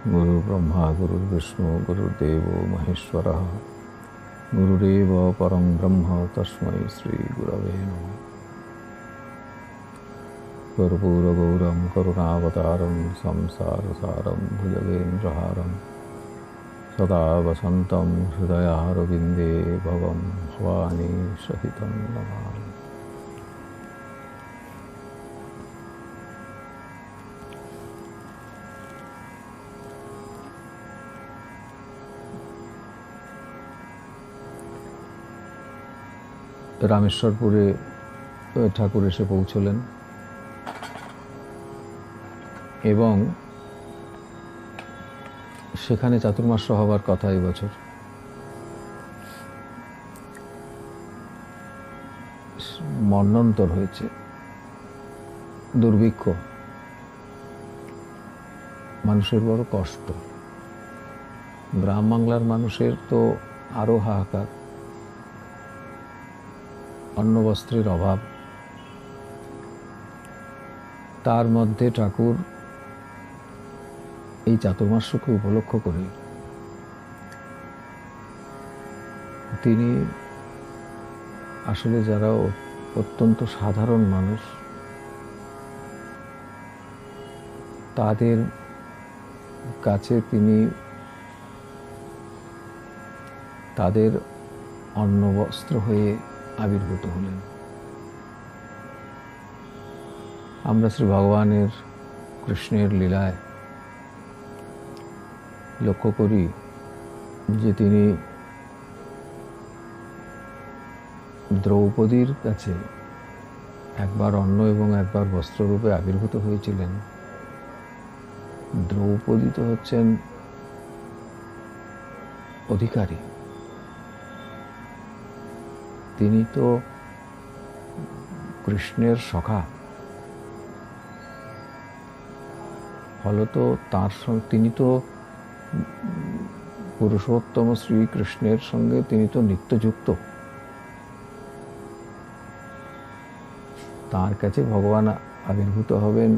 गुरुर्ब्रह्मा गुरुर्विष्णु गुरुर्देवो महेश्वरः गुरुरेव परं ब्रह्म तस्मै श्रीगुरवे नमः। कर्पूरगौरं करुणावतारं संसारसारं भुजगेन्द्रहारं सदा वसन्तं हृदयारविन्दे भवं भवानी सहितं नमामि। রামেশ্বরপুরে ঠাকুর এসে পৌঁছলেন এবং সেখানে চাতুর্মাস্য হবার কথা এই বছর। মন্বন্তর হয়েছে, দুর্ভিক্ষ, মানুষের বড় কষ্ট। গ্রাম বাংলার মানুষের তো আরো হাহাকার, অন্ন বস্ত্রের অভাব। তার মধ্যে ঠাকুর এই চাতুর্মাস্যকে উপলক্ষ করে তিনি আসলে যারা অত্যন্ত সাধারণ মানুষ তাদের কাছে তিনি তাদের অন্ন বস্ত্র হয়ে আবির্ভূত হলেন। আমরা শ্রী ভগবানের কৃষ্ণের লীলায় লক্ষ্য করি যে তিনি দ্রৌপদীর কাছে একবার অন্ন এবং একবার বস্ত্ররূপে আবির্ভূত হয়েছিলেন। দ্রৌপদী তো হচ্ছেন অধিকারী, তিনি তো কৃষ্ণের সখা, ফলত তার সঙ্গে তিনি তো পুরুষোত্তম শ্রীকৃষ্ণের সঙ্গে তিনি তো নিত্যযুক্ত। তার কাছে ভগবান আবির্ভূত হবেন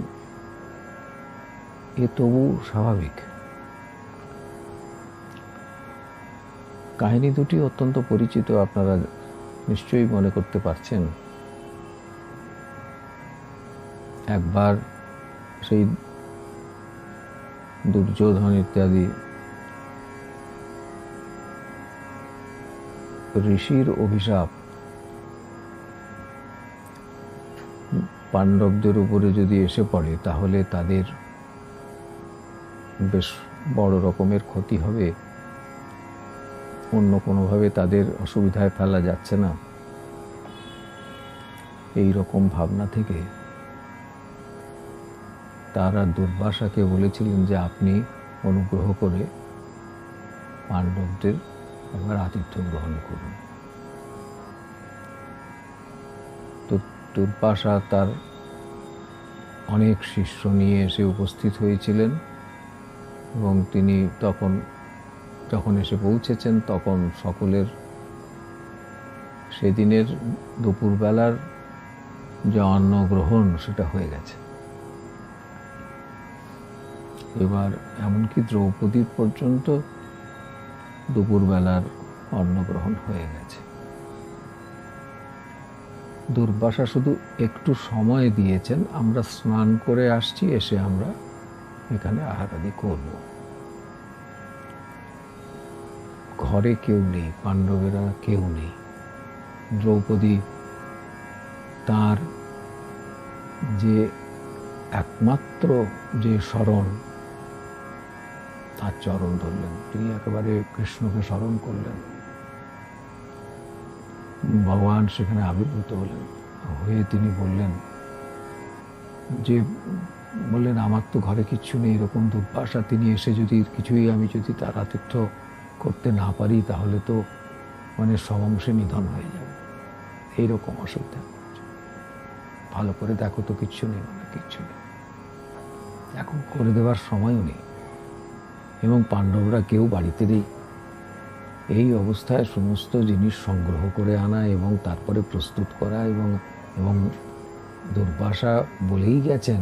এ তবু স্বাভাবিক। কাহিনী দুটি অত্যন্ত পরিচিত, আপনারা নিশ্চয়ই মনে করতে পারছেন। একবার সেই দুর্যোধন ইত্যাদি ঋষির অভিশাপ পাণ্ডবদের উপরে যদি এসে পড়ে তাহলে তাদের বেশ বড় রকমের ক্ষতি হবে, অন্য কোনোভাবে তাদের অসুবিধায় ফেলা যাচ্ছে না, এই রকম ভাবনা থেকে তারা দুর্বাসাকে বলেছিলেন যে আপনি অনুগ্রহ করে পাণ্ডবদের একবার আতিথ্য গ্রহণ করুন। তো দুর্বাসা তার অনেক শিষ্য নিয়ে এসে উপস্থিত হয়েছিলেন এবং তিনি যখন এসে পৌঁছেছেন তখন সকলের সেদিনের দুপুরবেলার যে অন্ন গ্রহণ সেটা হয়ে গেছে। এবার এমনকি দ্রৌপদীর পর্যন্ত দুপুরবেলার অন্ন গ্রহণ হয়ে গেছে। দুর্বাসা শুধু একটু সময় দিয়েছেন, আমরা স্নান করে আসছি, এসে আমরা এখানে আহারাদি করব। ঘরে কেউ নেই, পাণ্ডবেরা কেউ নেই। দ্রৌপদী তার যে একমাত্র যে শরণ, তার চরণ ধরলেন, তিনি একেবারে কৃষ্ণকে স্মরণ করলেন। ভগবান সেখানে আবির্ভূত হয়ে তিনি বললেন আমার তো ঘরে কিচ্ছু নেই, এরকম দুর্বাসা, তিনি এসে যদি আমি যদি তার আতিথ্য করতে না পারি তাহলে তো সমংশে নিধন হয়ে যাবে, এইরকম অসুবিধা। ভালো করে দেখো তো, কিচ্ছু নেই, কিচ্ছু নেই, এখন করে দেওয়ার সময়ও নেই, এবং পাণ্ডবরা কেউ বাড়িতে নেই। এই অবস্থায় সমস্ত জিনিস সংগ্রহ করে আনা এবং তারপরে প্রস্তুত করা, এবং দুর্বাসা বলেই গেছেন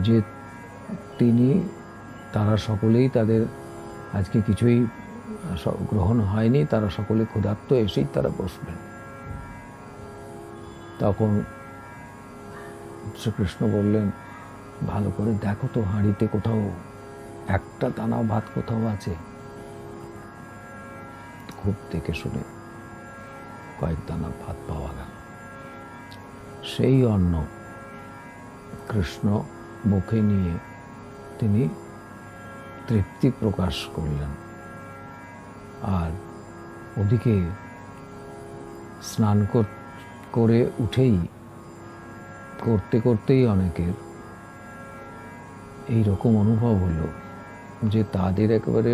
যে তিনি তারা সকলেই তাদের আজকে কিছুই গ্রহণ হয়নি, তারা সকলে ক্ষুধার্ত, এসেই তারা বসবেন। তখন শ্রীকৃষ্ণ বললেন, ভালো করে দেখো তো হাঁড়িতে কোথাও একটা দানা ভাত কোথাও আছে। খুব দেখে শুনে কয়েক দানা ভাত পাওয়া গেল। সেই অন্ন কৃষ্ণ মুখে নিয়ে তিনি তৃপ্তি প্রকাশ করলেন। আর ওদিকে স্নান করে উঠেই করতে করতেই অনেকের এই রকম অনুভব হলো যে তাদের একেবারে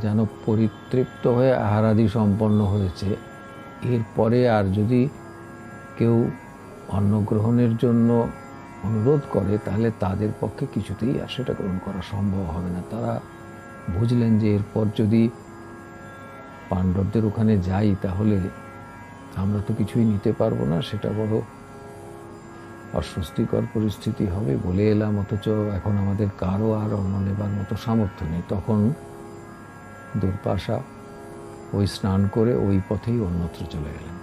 যেন পরিতৃপ্ত হয়ে আহারাদি সম্পন্ন হয়েছে। এরপরে আর যদি কেউ অন্ন গ্রহণের জন্য অনুরোধ করে তাহলে তাদের পক্ষে কিছুতেই আর সেটা গ্রহণ করা সম্ভব হবে না। তারা বুঝলেন যে এরপর যদি পাণ্ডবদের ওখানে যাই তাহলে আমরা তো কিছুই নিতে পারবো না, সেটা বড় অস্বস্তিকর পরিস্থিতি হবে। বলে এলাম, অথচ এখন আমাদের কারো আর অন্ন নেবার মতো সামর্থ্য নেই। তখন দুর্বাসা ওই স্নান করে ওই পথেই অন্যত্র চলে গেলেন।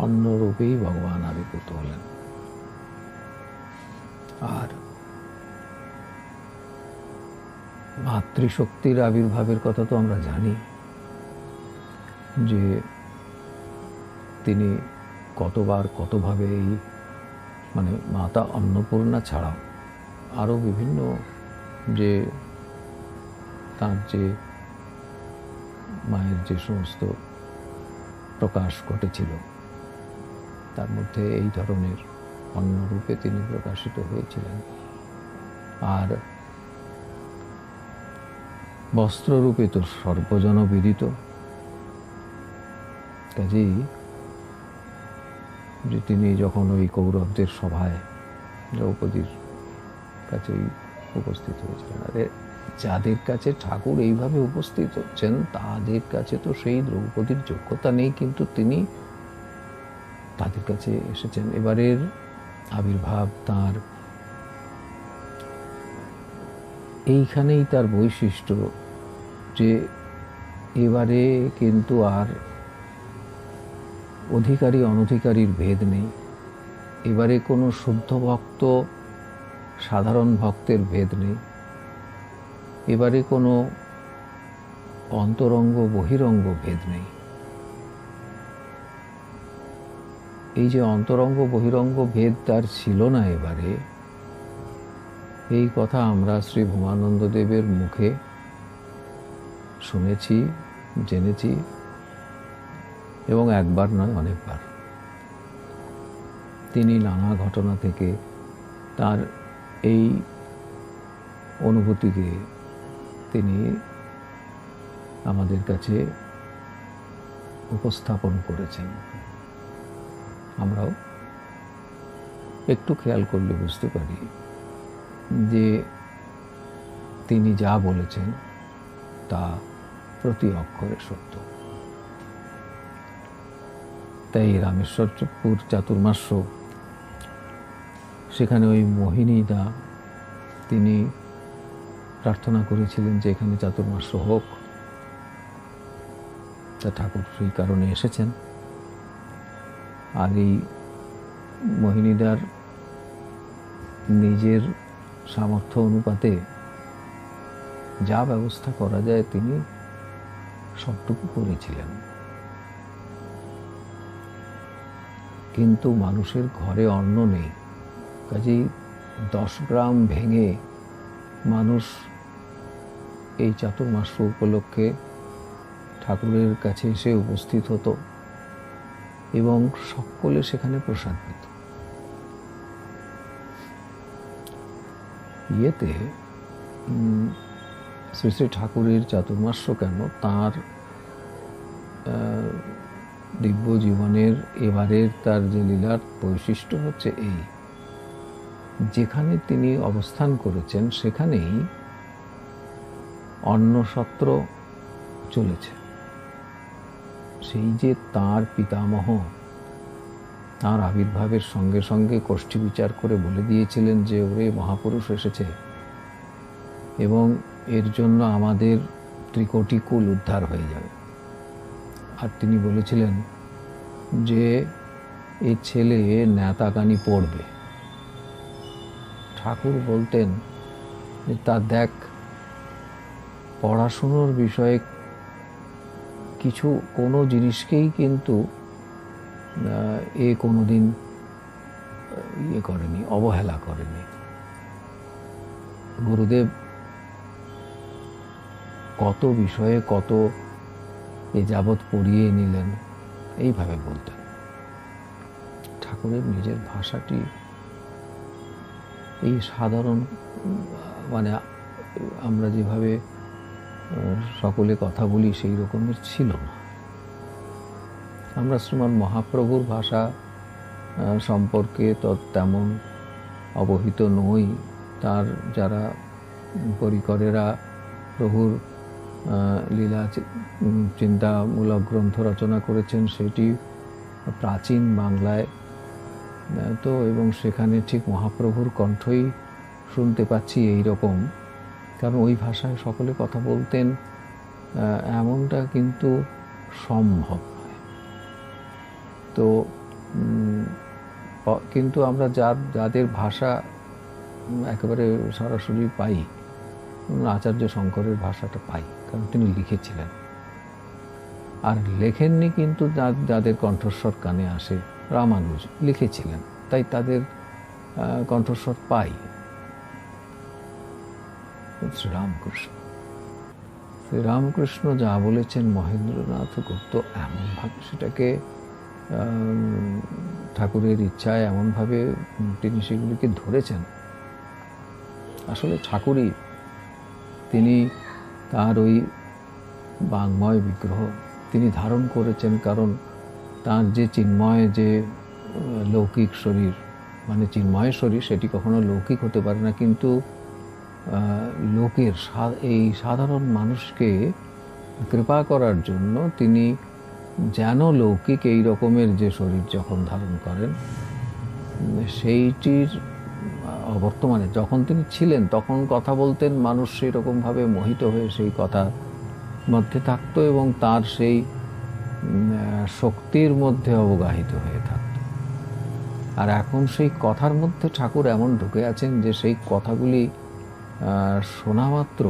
অন্যরূপেই ভগবান আবির্ভূত হলেন। আর মাতৃশক্তির আবির্ভাবের কথা তো আমরা জানি যে তিনি কতবার কতভাবে এই মাতা অন্নপূর্ণা ছাড়াও আরও বিভিন্ন যে তার যে মায়ের যে সমস্ত প্রকাশ ঘটেছিল তার মধ্যে এই ধরনের অন্যরূপে তিনি প্রকাশিত হয়েছিলেন। আর বস্ত্ররূপে তো সর্বজন বিদিত। কাজেই যে তিনি যখন ওই কৌরবদের সভায় দ্রৌপদীর কাছেই উপস্থিত হয়েছিলেন, আরে যাদের কাছে ঠাকুর এইভাবে উপস্থিত হচ্ছেন তাদের কাছে তো সেই দ্রৌপদীর যোগ্যতা নেই, কিন্তু তিনি তাদের কাছে এসেছেন। এবারের আবির্ভাব তার এইখানেই তার বৈশিষ্ট্য যে এবারে কিন্তু আর অধিকারী অনধিকারীর ভেদ নেই। এবারে কোনো শুদ্ধ ভক্ত সাধারণ ভক্তের ভেদ নেই। এবারে কোনো অন্তরঙ্গ বহিরঙ্গ ভেদ নেই। এই যে অন্তরঙ্গ বহিরঙ্গ ভেদ তার ছিল না এবারে, এই কথা আমরা শ্রী ভূমানন্দ দেবের মুখে শুনেছি, জেনেছি, এবং একবার নয় অনেকবার। তিনি নানা ঘটনা থেকে তার এই অনুভূতিকে তিনি আমাদের কাছে উপস্থাপন করেছেন। আমরাও একটু খেয়াল করলে বুঝতে পারি যে তিনি যা বলেছেন তা প্রতি অক্ষরে সত্য। তাই রামেশ্বরপুর চাতুর্মাস্য, সেখানে ওই মোহিনীদা তিনি প্রার্থনা করেছিলেন যে এখানে চাতুর্মাস্য হোক। তা ঠাকুর সেই কারণে এসেছেন। আর এই মোহিনীদার নিজের সামর্থ্য অনুপাতে যা ব্যবস্থা করা যায় তিনি সবটুকু করেছিলেন। কিন্তু মানুষের ঘরে অন্ন নেই, কাজেই 10 গ্রাম ভেঙে মানুষ এই চাতুর্মাস্য উপলক্ষে ঠাকুরের কাছে এসে উপস্থিত হতো এবং সকলে সেখানে প্রসাদ পেত। ইয়েতে শ্রী শ্রী ঠাকুরের চাতুর্মাস্য কেন, তাঁর দিব্য জীবনের এবারের তার যে লীলার বৈশিষ্ট্য হচ্ছে এই, যেখানে তিনি অবস্থান করেছেন সেখানেই অন্নসত্র চলেছে। সেই যে তাঁর পিতামহ তাঁর আবির্ভাবের সঙ্গে সঙ্গে কোষ্ঠী বিচার করে বলে দিয়েছিলেন যে ওরে মহাপুরুষ এসেছে এবং এর জন্য আমাদের ত্রিকোটি কুল উদ্ধার হয়ে যাবে। আর তিনি বলেছিলেন যে এই ছেলে নেতাগানি পড়বে। ঠাকুর বলতেন যে তা দেখ, পড়াশুনোর বিষয়ে কোনো জিনিসকেই কিন্তু কোনোদিন করেনি, অবহেলা করেনি। গুরুদেব কত বিষয়ে কত যাবৎ পড়িয়ে নিলেন, এইভাবে বলতেন। ঠাকুরের নিজের ভাষাটি এই সাধারণ আমরা যেভাবে সকলে কথা বলি সেই রকমের ছিল না। আমরা শ্রীমান মহাপ্রভুর ভাষা সম্পর্কে তো তেমন অবহিত নই। তার যারা পরিকরেরা প্রভুর লীলা চিন্তামূলক গ্রন্থ রচনা করেছেন সেটি প্রাচীন বাংলায় তো, এবং সেখানে ঠিক মহাপ্রভুর কণ্ঠই শুনতে পাচ্ছি এই রকম, কারণ ওই ভাষায় সকলে কথা বলতেন এমনটা কিন্তু সম্ভব নয়। তো কিন্তু আমরা যাদের ভাষা একেবারে সরাসরি পাই, আচার্য শঙ্করের ভাষাটা পাই, কারণ তিনি লিখেছিলেন। আর লেখেননি কিন্তু যাদের কণ্ঠস্বর কানে আসে, রামানুজ লিখেছিলেন, তাই তাদের কণ্ঠস্বর পাই। শ্রীরামকৃষ্ণ যা বলেছেন মহেন্দ্রনাথ গুপ্ত এমনভাবে সেটাকে ঠাকুরের ইচ্ছায় এমনভাবে তিনি সেগুলিকে ধরেছেন। আসলে ঠাকুরই তিনি তার ওই বাংময় বিগ্রহ তিনি ধারণ করেছেন, কারণ তার যে চিন্ময় যে লৌকিক শরীর, চিন্ময় শরীর, সেটি কখনো লৌকিক হতে পারে না, কিন্তু লোকের এই সাধারণ মানুষকে কৃপা করার জন্য তিনি যেন লৌকিক এই রকমের যে শরীর যখন ধারণ করেন, সেইটির বর্তমানে যখন তিনি ছিলেন তখন কথা বলতেন, মানুষ সেই রকমভাবে মোহিত হয়ে সেই কথার মধ্যে থাকত এবং তার সেই শক্তির মধ্যে অবগাহিত হয়ে থাকত। আর এখন সেই কথার মধ্যে ঠাকুর এমন ঢুকে আছেন যে সেই কথাগুলি শোনা মাত্র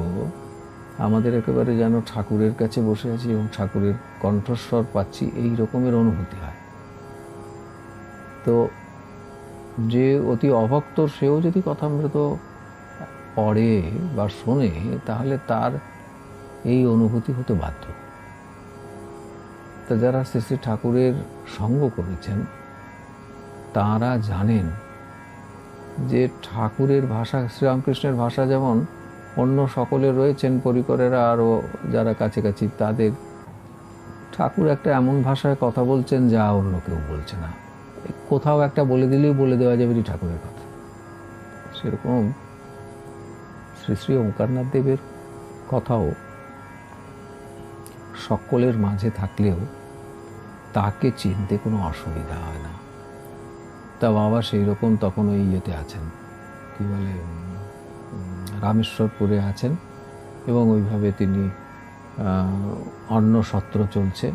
আমাদের একেবারে যেন ঠাকুরের কাছে বসে আছি এবং ঠাকুরের কণ্ঠস্বর পাচ্ছি, এই রকমের অনুভূতি হয়। তো যে অতি অভক্ত সেও যদি কথামৃত পড়ে বা শোনে, তাহলে তার এই অনুভূতি হতে বাধ্য। তা যারা শ্রী শ্রী ঠাকুরের সঙ্গ করেছেন তারা জানেন যে ঠাকুরের ভাষা, শ্রীরামকৃষ্ণের ভাষা যেমন অন্য সকলে রয়েছেন পরিকরেরা আরও যারা কাছাকাছি, তাদের ঠাকুর একটা এমন ভাষায় কথা বলছেন যা অন্য কেউ বলছে না। কোথাও একটা বলে দিলেই বলে দেওয়া যাবে ঠাকুরের কথা। সেরকম শ্রী শ্রী ওঙ্কারনাথ দেবের কথাও সকলের মাঝে থাকলেও তাকে চিনতে কোনো অসুবিধা হয় না। তা বাবা সেই রকম তখন ওই ইয়েতে আছেন, কি বলে, রামেশ্বরপুরে আছেন এবং ওইভাবে তিনি অন্ন সত্র চলছে।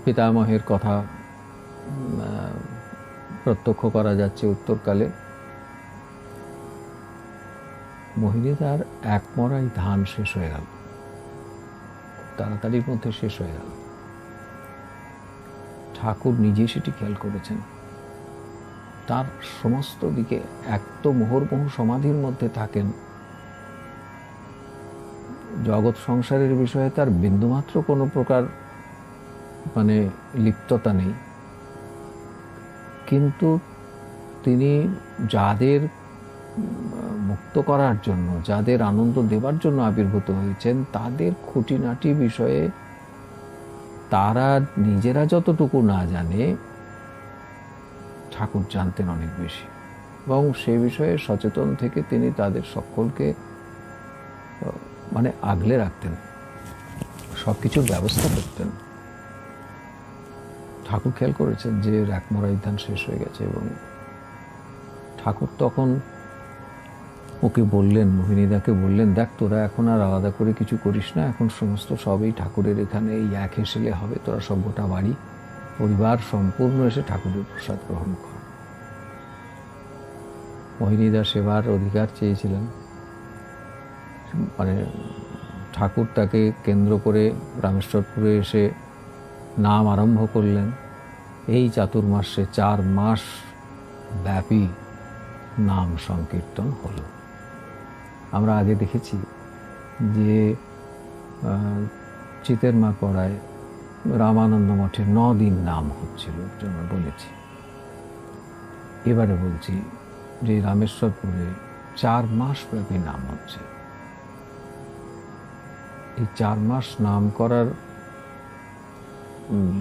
পিতামহের কথা প্রত্যক্ষ করা যাচ্ছে উত্তরকালে। মোহিনী তার এক মরাই ধান শেষ হয়ে গেল, তাড়াতাড়ির মধ্যে শেষ হয়ে গেল। ঠাকুর নিজে সেটি খেয়াল করেছেন। তার সমস্ত দিকে এক তো মুহুর্মুহু সমাধির মধ্যে থাকেন, জগৎ সংসারের বিষয়ে তার বিন্দুমাত্র কোনো প্রকার লিপ্ততা নেই, কিন্তু তিনি যাদের মুক্ত করার জন্য, যাদের আনন্দ দেবার জন্য আবির্ভূত হয়েছেন, তাদের খুঁটিনাটি বিষয়ে তারা নিজেরা যতটুকু না জানে ঠাকুর জানতেন অনেক বেশি, এবং সে বিষয়ে সচেতন থেকে তিনি তাদের সকলকে আগলে রাখতেন, সব কিছুর ব্যবস্থা করতেন। ঠাকুর খেয়াল করেছেন যে র্যাক মরাই ধান শেষ হয়ে গেছে, এবং ঠাকুর তখন ওকে বললেন, মোহিনীদাকে বললেন, দেখ তোরা এখন আর আলাদা করে কিছু করিস না, এখন সমস্ত সবই ঠাকুরের এখানে এই এক হেসেলে হবে, তোরা সব গোটা বাড়ি পরিবার সম্পূর্ণ এসে ঠাকুরের প্রসাদ গ্রহণ কর। মোহিনীদা সেবার অধিকার চেয়েছিলেন, মানে ঠাকুর তাকে কেন্দ্র করে রামেশ্বরপুরে এসে নাম আরম্ভ করলেন। এই চাতুর্মাসে 4 মাস ব্যাপী নাম সংকীর্তন হলো। আমরা আগে দেখেছি যে চিতের মা পড়ায় রামানন্দ মঠে 9 দিন নাম হচ্ছিল, আমরা বলেছি। এবারে বলছি যে রামেশ্বরপুরে 4 মাস ব্যাপী নাম হচ্ছে। এই 4 মাস নাম করার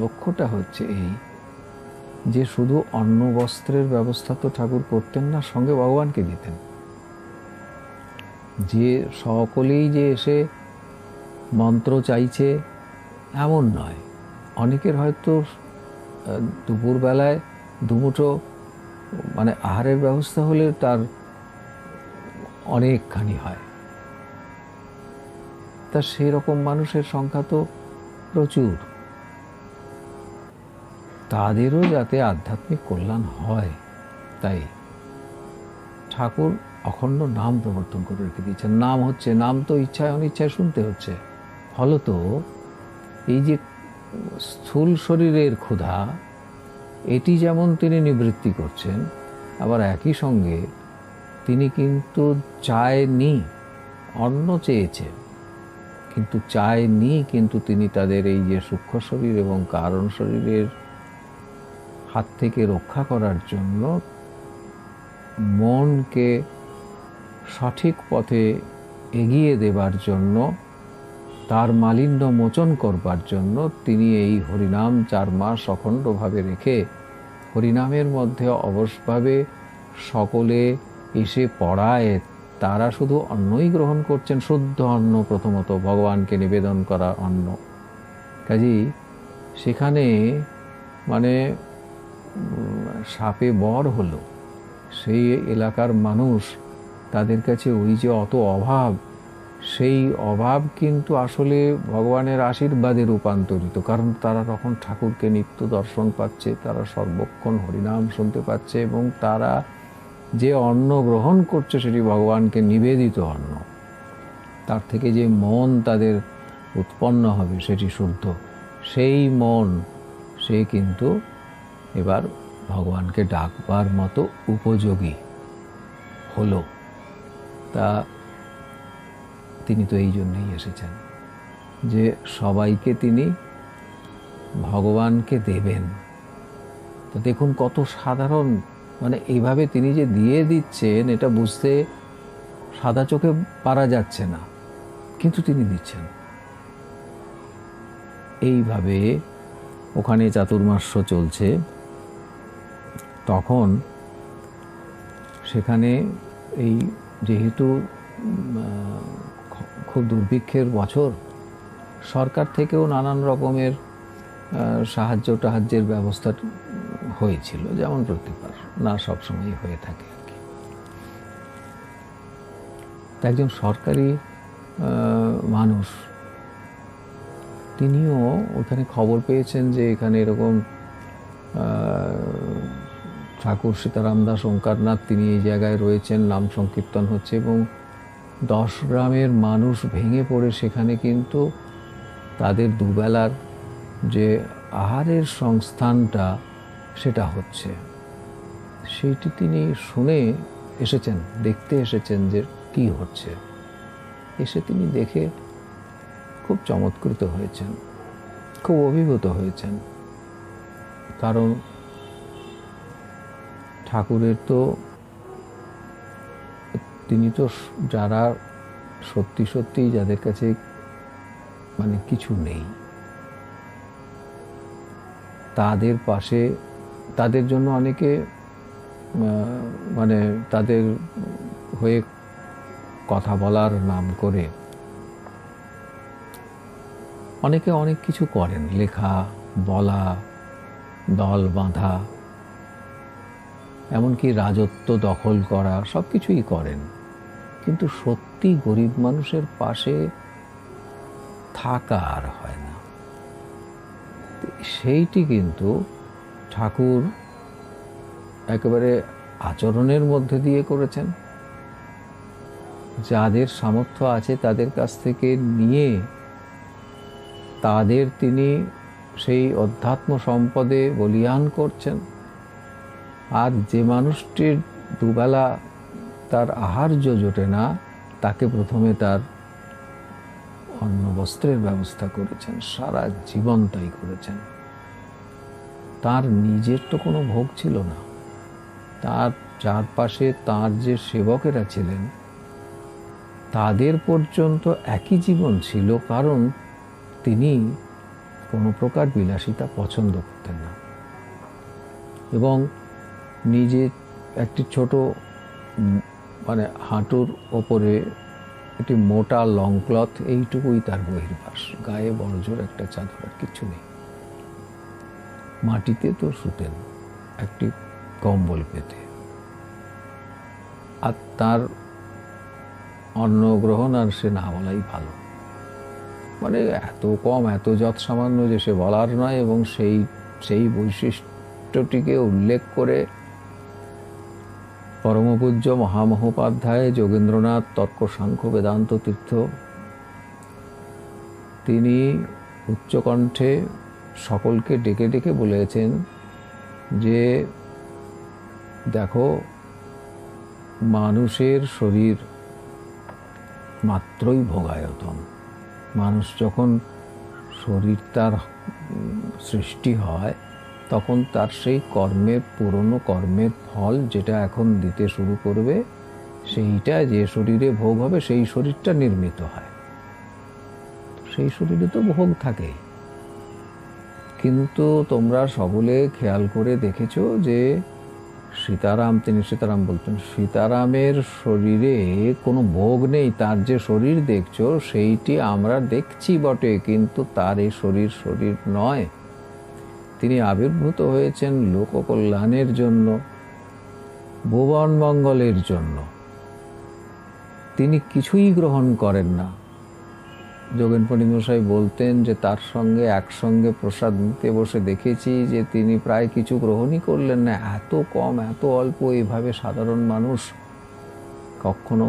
লক্ষ্যটা হচ্ছে এই যে শুধু অন্ন বস্ত্রের ব্যবস্থা তো ঠাকুর করতেন না, সঙ্গে ভগবানকে দিতেন। যে সকলেই যে এসে মন্ত্র চাইছে এমন নয়। অনেকের হয়তো দুপুরবেলায় দুমুঠো মানে আহারের ব্যবস্থা হলে তার অনেকখানি হয়, তা সেই রকম মানুষের সংখ্যা তো প্রচুর। তাদেরও যাতে আধ্যাত্মিক কল্যাণ হয়, তাই ঠাকুর অখণ্ড নাম প্রবর্তন করে রেখে দিয়েছেন। নাম হচ্ছে, নাম তো ইচ্ছায় অনিচ্ছায় শুনতে হচ্ছে। ফলত এই যে স্থূল শরীরের ক্ষুধা, এটি যেমন তিনি নিবৃত্তি করছেন, আবার একই সঙ্গে তিনি কিন্তু চায়নি, অন্ন চেয়েছে কিন্তু চায়নি, কিন্তু তিনি তাদের এই যে সূক্ষ্ম শরীর এবং কারণ শরীরের হাত থেকে রক্ষা করার জন্য, মনকে সঠিক পথে এগিয়ে দেবার জন্য, তার মালিন্য মোচন করবার জন্য তিনি এই হরিনাম 4 মাস অখণ্ডভাবে রেখে হরিনামের মধ্যে অবশ্যভাবে সকলে এসে পড়ায়। তারা শুধু অন্নই গ্রহণ করছেন, শুদ্ধ অন্ন, প্রথমত ভগবানকে নিবেদন করা অন্ন। কাজেই সেখানে মানে সাপে বর হলো। সেই এলাকার মানুষ, তাদের কাছে ওই যে অত অভাব, সেই অভাব কিন্তু আসলে ভগবানের আশীর্বাদে রূপান্তরিত। কারণ তারা তখন ঠাকুরকে নিত্য দর্শন পাচ্ছে, তারা সর্বক্ষণ হরিনাম শুনতে পাচ্ছে, এবং তারা যে অন্ন গ্রহণ করছে সেটি ভগবানকে নিবেদিত অন্ন। তার থেকে যে মন তাদের উৎপন্ন হবে সেটি শুদ্ধ। সেই মন সে কিন্তু এবার ভগবানকে ডাকবার মতো উপযোগী হলো। তা তিনি তো এই জন্যই এসেছেন যে সবাইকে তিনি ভগবানকে দেবেন। তো দেখুন কত সাধারণ, মানে এইভাবে তিনি যে দিয়ে দিচ্ছেন এটা বুঝতে সাদা চোখে পারা যাচ্ছে না, কিন্তু তিনি দিচ্ছেন। এইভাবে ওখানে চাতুর্মাস্য চলছে। তখন সেখানে এই যেহেতু খুব দুর্ভিক্ষের বছর, সরকার থেকেও নানান রকমের সাহায্যের ব্যবস্থা হয়েছিল, যেমন প্রতিবার, না সবসময় হয়ে থাকে আর কি। একজন সরকারি মানুষ, তিনিও ওখানে খবর পেয়েছেন যে এখানে এরকম ঠাকুর সীতারাম দাস ওঙ্কারনাথ, তিনি এই জায়গায় রয়েছেন, নাম সংকীর্তন হচ্ছে, এবং 10 গ্রামের মানুষ ভেঙে পড়ে সেখানে কিন্তু তাদের দুবেলার যে আহারের সংস্থানটা সেটা হচ্ছে। সেইটি তিনি শুনে এসেছেন, দেখতে এসেছেন যে কি হচ্ছে। এসে তিনি দেখে খুব চমৎকৃত হয়েছেন, খুব অভিভূত হয়েছেন। কারণ ঠাকুরের তো, তিনি তো যারা সত্যি সত্যি যাদের কাছে মানে কিছু নেই, তাদের পাশে, তাদের জন্য অনেকে মানে তাদের হয়ে কথা বলার নাম করে অনেকে অনেক কিছু করেন, লেখা, বলা, দল বাঁধা, এমনকি রাজত্ব দখল করা, সব কিছুই করেন। কিন্তু সত্যি গরিব মানুষের পাশে থাকা আর হয় না। সেইটি কিন্তু ঠাকুর একেবারে আচরণের মধ্যে দিয়ে করেছেন। যাদের সামর্থ্য আছে তাদের কাছ থেকে নিয়ে তাদের তিনি সেই অধ্যাত্ম সম্পদে বলীয়ান করছেন। আর যে মানুষটির দুবেলা তার আহার্য জোটে না, তাকে প্রথমে তার অন্ন বস্ত্রের ব্যবস্থা করেছেন, সারা জীবন তাই করেছেন। তার নিজের তো কোনো ভোগ ছিল না, তার চারপাশে তার যে সেবকেরা ছিলেন তাদের পর্যন্ত একই জীবন ছিল, কারণ তিনি কোনো প্রকার বিলাসিতা পছন্দ করতেন না। এবং নিজে একটি ছোট মানে হাঁটুর ওপরে একটি মোটা লং ক্লথ, এইটুকুই তার বহির্বাস, গায়ে বড়জোর একটা চাদর, আর কিছু নেই। মাটিতে তো শুতেন একটি কম্বল পেতে। আর তার অন্ন গ্রহণ আর সে না বলাই ভালো, মানে এত কম, এত যৎ সামান্য যে সে বলার নয়। এবং সেই বৈশিষ্ট্যটিকে উল্লেখ করে পরমপূজ্য মহামহোপাধ্যায় যোগেন্দ্রনাথ তর্ক সাংখ্য বেদান্ত তীর্থ তিনি উচ্চকণ্ঠে সকলকে ডেকে ডেকে বলেছেন যে দেখো, মানুষের শরীর মাত্রই ভোগায়তন। মানুষ যখন শরীর তার সৃষ্টি হয় তখন তার সেই কর্মের, পুরনো কর্মের ফল যেটা এখন দিতে শুরু করবে, সেইটা যে শরীরে ভোগ হবে সেই শরীরটা নির্মিত হয়। সেই শরীরে তো ভোগ থাকে। কিন্তু তোমরা সকলে খেয়াল করে দেখেছো যে তিনি সীতারাম বলতেন, সীতারামের শরীরে কোনো ভোগ নেই। তার যে শরীর দেখছো সেইটি আমরা দেখছি বটে, কিন্তু তার এই শরীর নয়। তিনি আবির্ভূত হয়েছেন লোককল্যাণের জন্য, ভুবন মঙ্গলের জন্য। তিনি কিছুই গ্রহণ করেন না। যোগেন পণ্ডিত মশাই বলতেন যে তার সঙ্গে একসঙ্গে প্রসাদ নিতে বসে দেখেছি যে তিনি প্রায় কিছু গ্রহণই করলেন না। এত কম, এত অল্প, এইভাবে সাধারণ মানুষ কখনো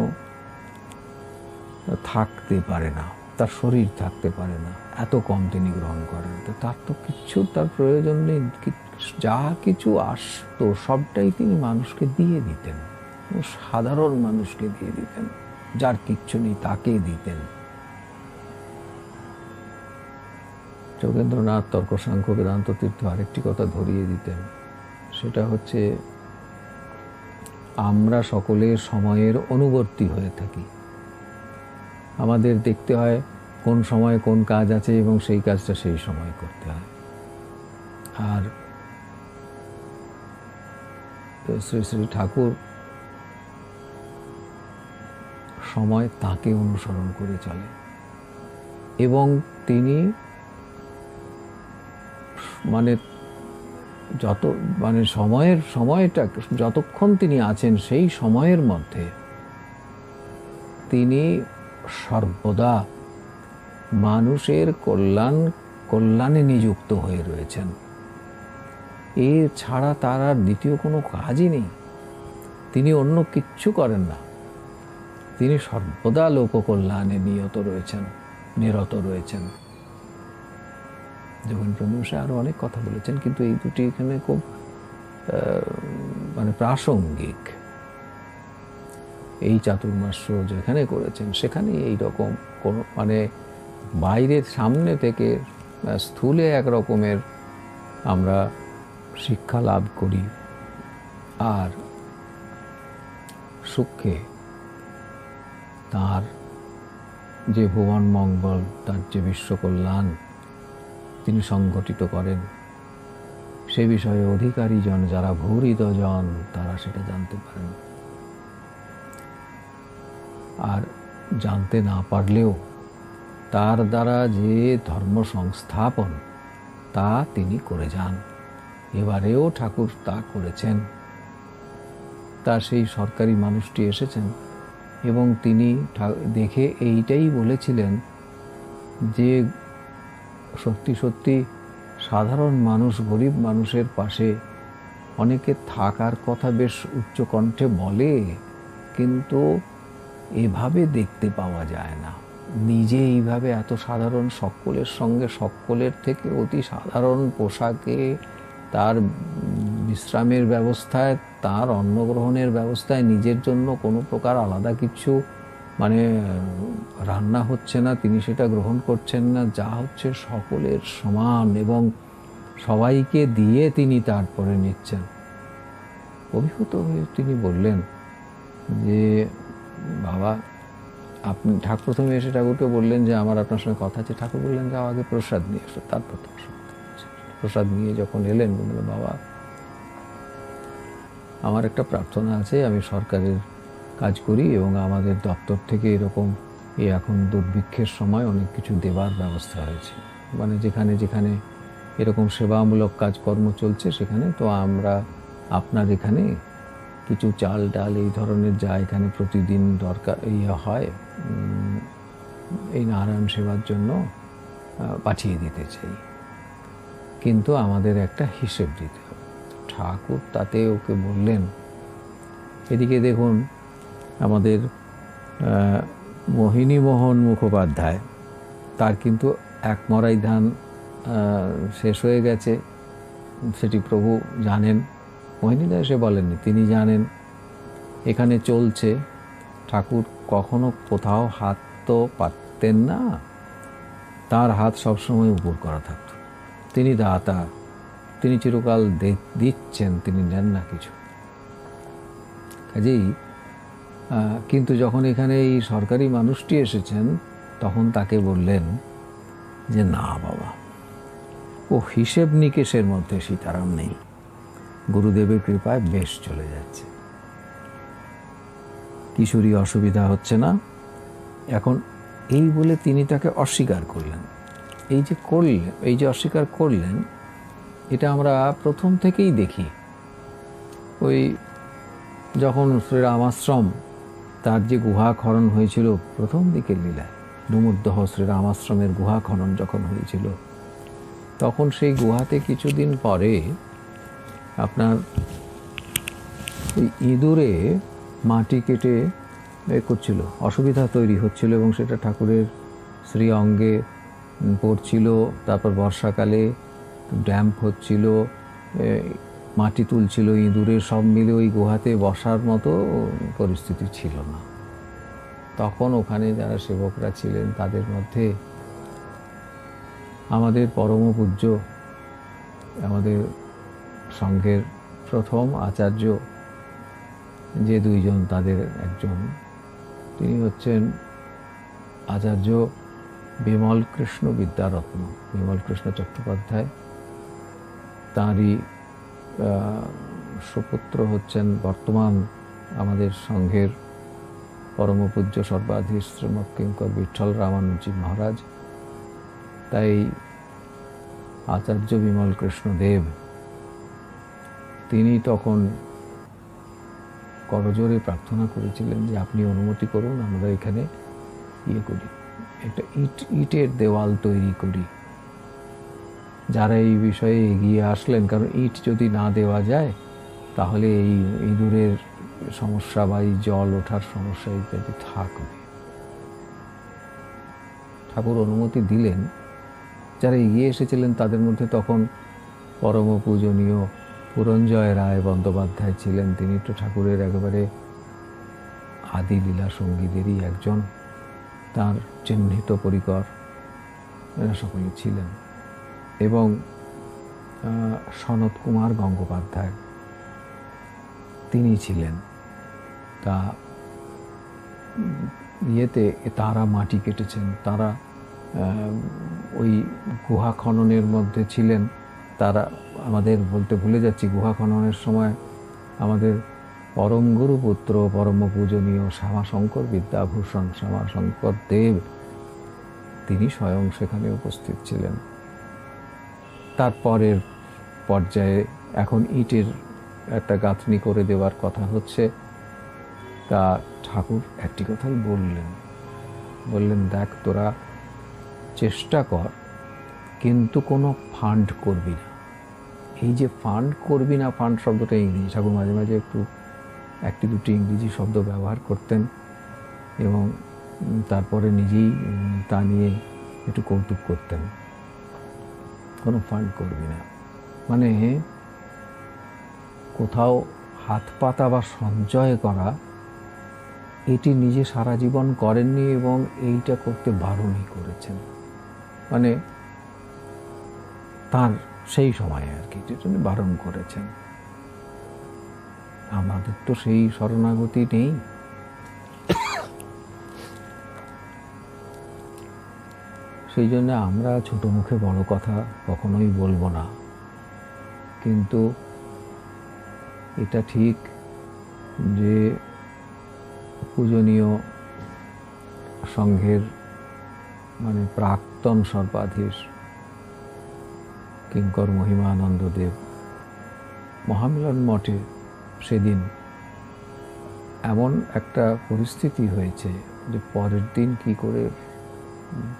থাকতে পারে না, তার শরীর থাকতে পারে না, এত কম তিনি গ্রহণ করেন। তো তার তো কিচ্ছু তার প্রয়োজন নেই। যা কিছু আসতো সবটাই তিনি মানুষকে দিয়ে দিতেন, সাধারণ মানুষকে দিয়ে দিতেন, যার কিচ্ছু নেই তাকে দিতেন। যোগেন্দ্রনাথ তর্ক সাংখ্য বেদান্ত তীর্থ আরেকটি কথা ধরিয়ে দিতেন, সেটা হচ্ছে আমরা সকলে সময়ের অনুবর্তী হয়ে থাকি। আমাদের দেখতে হয় কোন সময়ে কোন কাজ আছে এবং সেই কাজটা সেই সময় করতে হয়। আর শ্রী শ্রী ঠাকুর সময় তাকে অনুসরণ করে চলে, এবং তিনি সময়টা যতক্ষণ তিনি আছেন সেই সময়ের মধ্যে তিনি সর্বদা মানুষের কল্যাণে নিযুক্ত হয়ে রয়েছেন। এ ছাড়া তার আর দ্বিতীয় কোনো কাজই নেই। তিনি অন্য কিচ্ছু করেন না, তিনি সর্বদা লোককল্যাণে নিরত রয়েছেন। যোগেন পণ্ডিত আরো অনেক কথা বলেছেন, কিন্তু এই দুটি এখানে খুব প্রাসঙ্গিক। এই চাতুর্মাস্য যেখানে করেছেন সেখানে এইরকম কোনো বাইরের সামনে থেকে স্থূলে এক রকমের আমরা শিক্ষা লাভ করি, আর সূক্ষ্মে তার যে ভুবন মঙ্গল, তার যে বিশ্বকল্যাণ তিনি সংগঠিত করেন, সে বিষয়ে অধিকারীজন যারা ভূরিদজন তারা সেটা জানতে পারেন। আর জানতে না পারলেও তার দ্বারা যে ধর্ম সংস্থাপন তা তিনি করে যান। এবারেও ঠাকুর তা করেছেন। তার সেই সরকারি মানুষটি এসেছেন এবং তিনি দেখে এইটাই বলেছিলেন যে সত্যি সত্যি সাধারণ মানুষ, গরিব মানুষের পাশে অনেকে থাকার কথা বেশ উচ্চকণ্ঠে বলে, কিন্তু এভাবে দেখতে পাওয়া যায় না। নিজে এইভাবে এত সাধারণ, সকলের সঙ্গে সকলের থেকে অতি সাধারণ পোশাকে, তার বিশ্রামের ব্যবস্থায়, তার অন্নগ্রহণের ব্যবস্থায় নিজের জন্য কোনো প্রকার আলাদা কিছু মানে রান্না হচ্ছে না, তিনি সেটা গ্রহণ করছেন না, যা হচ্ছে সকলের সমান এবং সবাইকে দিয়ে তিনি তারপরে নিচ্ছেন। অভিভূত হয়ে তিনি বললেন যে বাবা, আপনি প্রথমে এসে ঠাকুরকে বললেন যে আমার আপনার সঙ্গে কথা আছে। ঠাকুর বললেন যাও আগে প্রসাদ নিয়ে এসো, তারপর তোমার সঙ্গে কথা আছে। প্রসাদ নিয়ে যখন এলেন বললেন বাবা, আমার একটা প্রার্থনা আছে, আমি সরকারের কাজ করি এবং আমাদের দপ্তর থেকে এরকম এখন দুর্ভিক্ষের সময় অনেক কিছু দেবার ব্যবস্থা হয়েছে, মানে যেখানে যেখানে এরকম সেবামূলক কাজকর্ম চলছে সেখানে, তো আমরা আপনার এখানে কিছু চাল ডাল এই ধরনের যা এখানে প্রতিদিন দরকার হয় এই নারায়ণ সেবার জন্য পাঠিয়ে দিতে চাই, কিন্তু আমাদের একটা হিসেব দিতে হবে। ঠাকুর তাতে ওকে বললেন, এদিকে দেখুন আমাদের মোহিনীমোহন মুখোপাধ্যায়, তার কিন্তু এক মরাই ধান শেষ হয়ে গেছে, সেটি প্রভু জানেন। মোহিনীদা এসে বলেননি, তিনি জানেন এখানে চলছে। ঠাকুর কখনো কোথাও হাত তো পাততেন না, তার হাত সবসময় উপর করা থাকত। তিনি দাতা, তিনি চিরকাল দিচ্ছেন, তিনি নেন না কিছু। কাজেই কিন্তু যখন এখানে এই সরকারি মানুষটি এসেছেন তখন তাকে বললেন যে না বাবা, ও হিসেব নিকেশের মধ্যে সীতারাম নেই, গুরুদেবের কৃপায় বেশ চলে যাচ্ছে, কিছুরই অসুবিধা হচ্ছে না। এখন এই বলে তিনি তাকে অস্বীকার করলেন। এই যে অস্বীকার করলেন, এটা আমরা প্রথম থেকেই দেখি। ওই যখন শ্রীরামাশ্রম, তার যে গুহা খনন হয়েছিল প্রথম দিকের লীলায়, ডুমুরদহ শ্রীরামাশ্রমের গুহা খনন যখন হয়েছিল, তখন সেই গুহাতে কিছুদিন পরে আপনার ইঁদুরে মাটি কেটে করছিল, অসুবিধা তৈরি হচ্ছিল এবং সেটা ঠাকুরের শ্রী অঙ্গে পড়ছিল। তারপর বর্ষাকালে ড্যাম্প হচ্ছিল, মাটি তুলছিল ইঁদুরের, সব মিলে ওই গুহাতে বসার মতো পরিস্থিতি ছিল না। তখন ওখানে যারা সেবকরা ছিলেন তাদের মধ্যে আমাদের পরম পূজ্য, আমাদের সংঘের প্রথম আচার্য যে দুইজন, তাদের একজন, তিনি হচ্ছেন আচার্য বিমল কৃষ্ণ বিদ্যারত্ন, বিমল কৃষ্ণ চট্টোপাধ্যায়। তাঁরই সুপুত্র হচ্ছেন বর্তমান আমাদের সংঘের পরম পূজ্য সর্বাধীশ শ্রীমৎ কিঙ্কর বিঠল রামানুজি মহারাজ। তাই আচার্য বিমল কৃষ্ণ দেব তিনি তখন করজোরে প্রার্থনা করেছিলেন যে আপনি অনুমতি করুন, আমরা এখানে করি, একটা ইটের দেওয়াল তৈরি করি। যারা এই বিষয়ে এগিয়ে আসলেন, কারণ ইট যদি না দেওয়া যায় তাহলে এই ইঁদুরের সমস্যা বা এই জল ওঠার সমস্যা ইত্যাদি থাকবে। ঠাকুর অনুমতি দিলেন। যারা এগিয়ে এসেছিলেন তাদের মধ্যে তখন পরম পূজনীয় পুরঞ্জয় রায় বন্দ্যোপাধ্যায় ছিলেন। তিনি তো ঠাকুরের একেবারে আদি লীলা সঙ্গীদেরই একজন, তার চিহ্নিত পরিকর, এরা সকলে ছিলেন। এবং সনত কুমার গঙ্গোপাধ্যায় তিনি ছিলেন। তা তারা মাটি কেটেছেন, তারা ওই গুহা খননের মধ্যে ছিলেন। তারা আমাদের বলতে ভুলে যাচ্ছি, গুহা খননের সময় আমাদের পরম গুরুপুত্র পরম পূজনীয় শ্যামাশঙ্কর বিদ্যাভূষণ, শ্যামাশঙ্কর দেব, তিনি স্বয়ং সেখানে উপস্থিত ছিলেন। তারপরের পর্যায়ে এখন ইটের একটা গাঁথনি করে দেওয়ার কথা হচ্ছে। তা ঠাকুর একটি কথাই বললেন, দেখ তোরা চেষ্টা কর, কিন্তু কোনো ফান্ড করবি না। এই যে ফান্ড করবি না, ফান্ড শব্দটা ইংরেজি, ঠাকুর মাঝে মাঝে একটু একটি দুটি ইংরেজি শব্দ ব্যবহার করতেন এবং তারপরে নিজেই তা নিয়ে একটু কৌতুক করতেন। কোনো ফান্ড করবি না মানে কোথাও হাত পাতা বা সঞ্চয় করা, এটি নিজে সারা জীবন করেননি এবং এইটা করতে বারণই করেছেন। মানে তার সেই সময়ে আর কি জন্য বারণ করেছেন। আমাদের তো সেই শরণাগতি নেই। সেই জন্য আমরা ছোট মুখে বড় কথা কখনোই বলবো না। কিন্তু এটা ঠিক যে পূজনীয় সংঘের মানে প্রাক্তন সর্বাধীশ কিঙ্কর মহিমানন্দদেব মহামিলন মঠে সেদিন এমন একটা পরিস্থিতি হয়েছে যে পরের দিন কি করে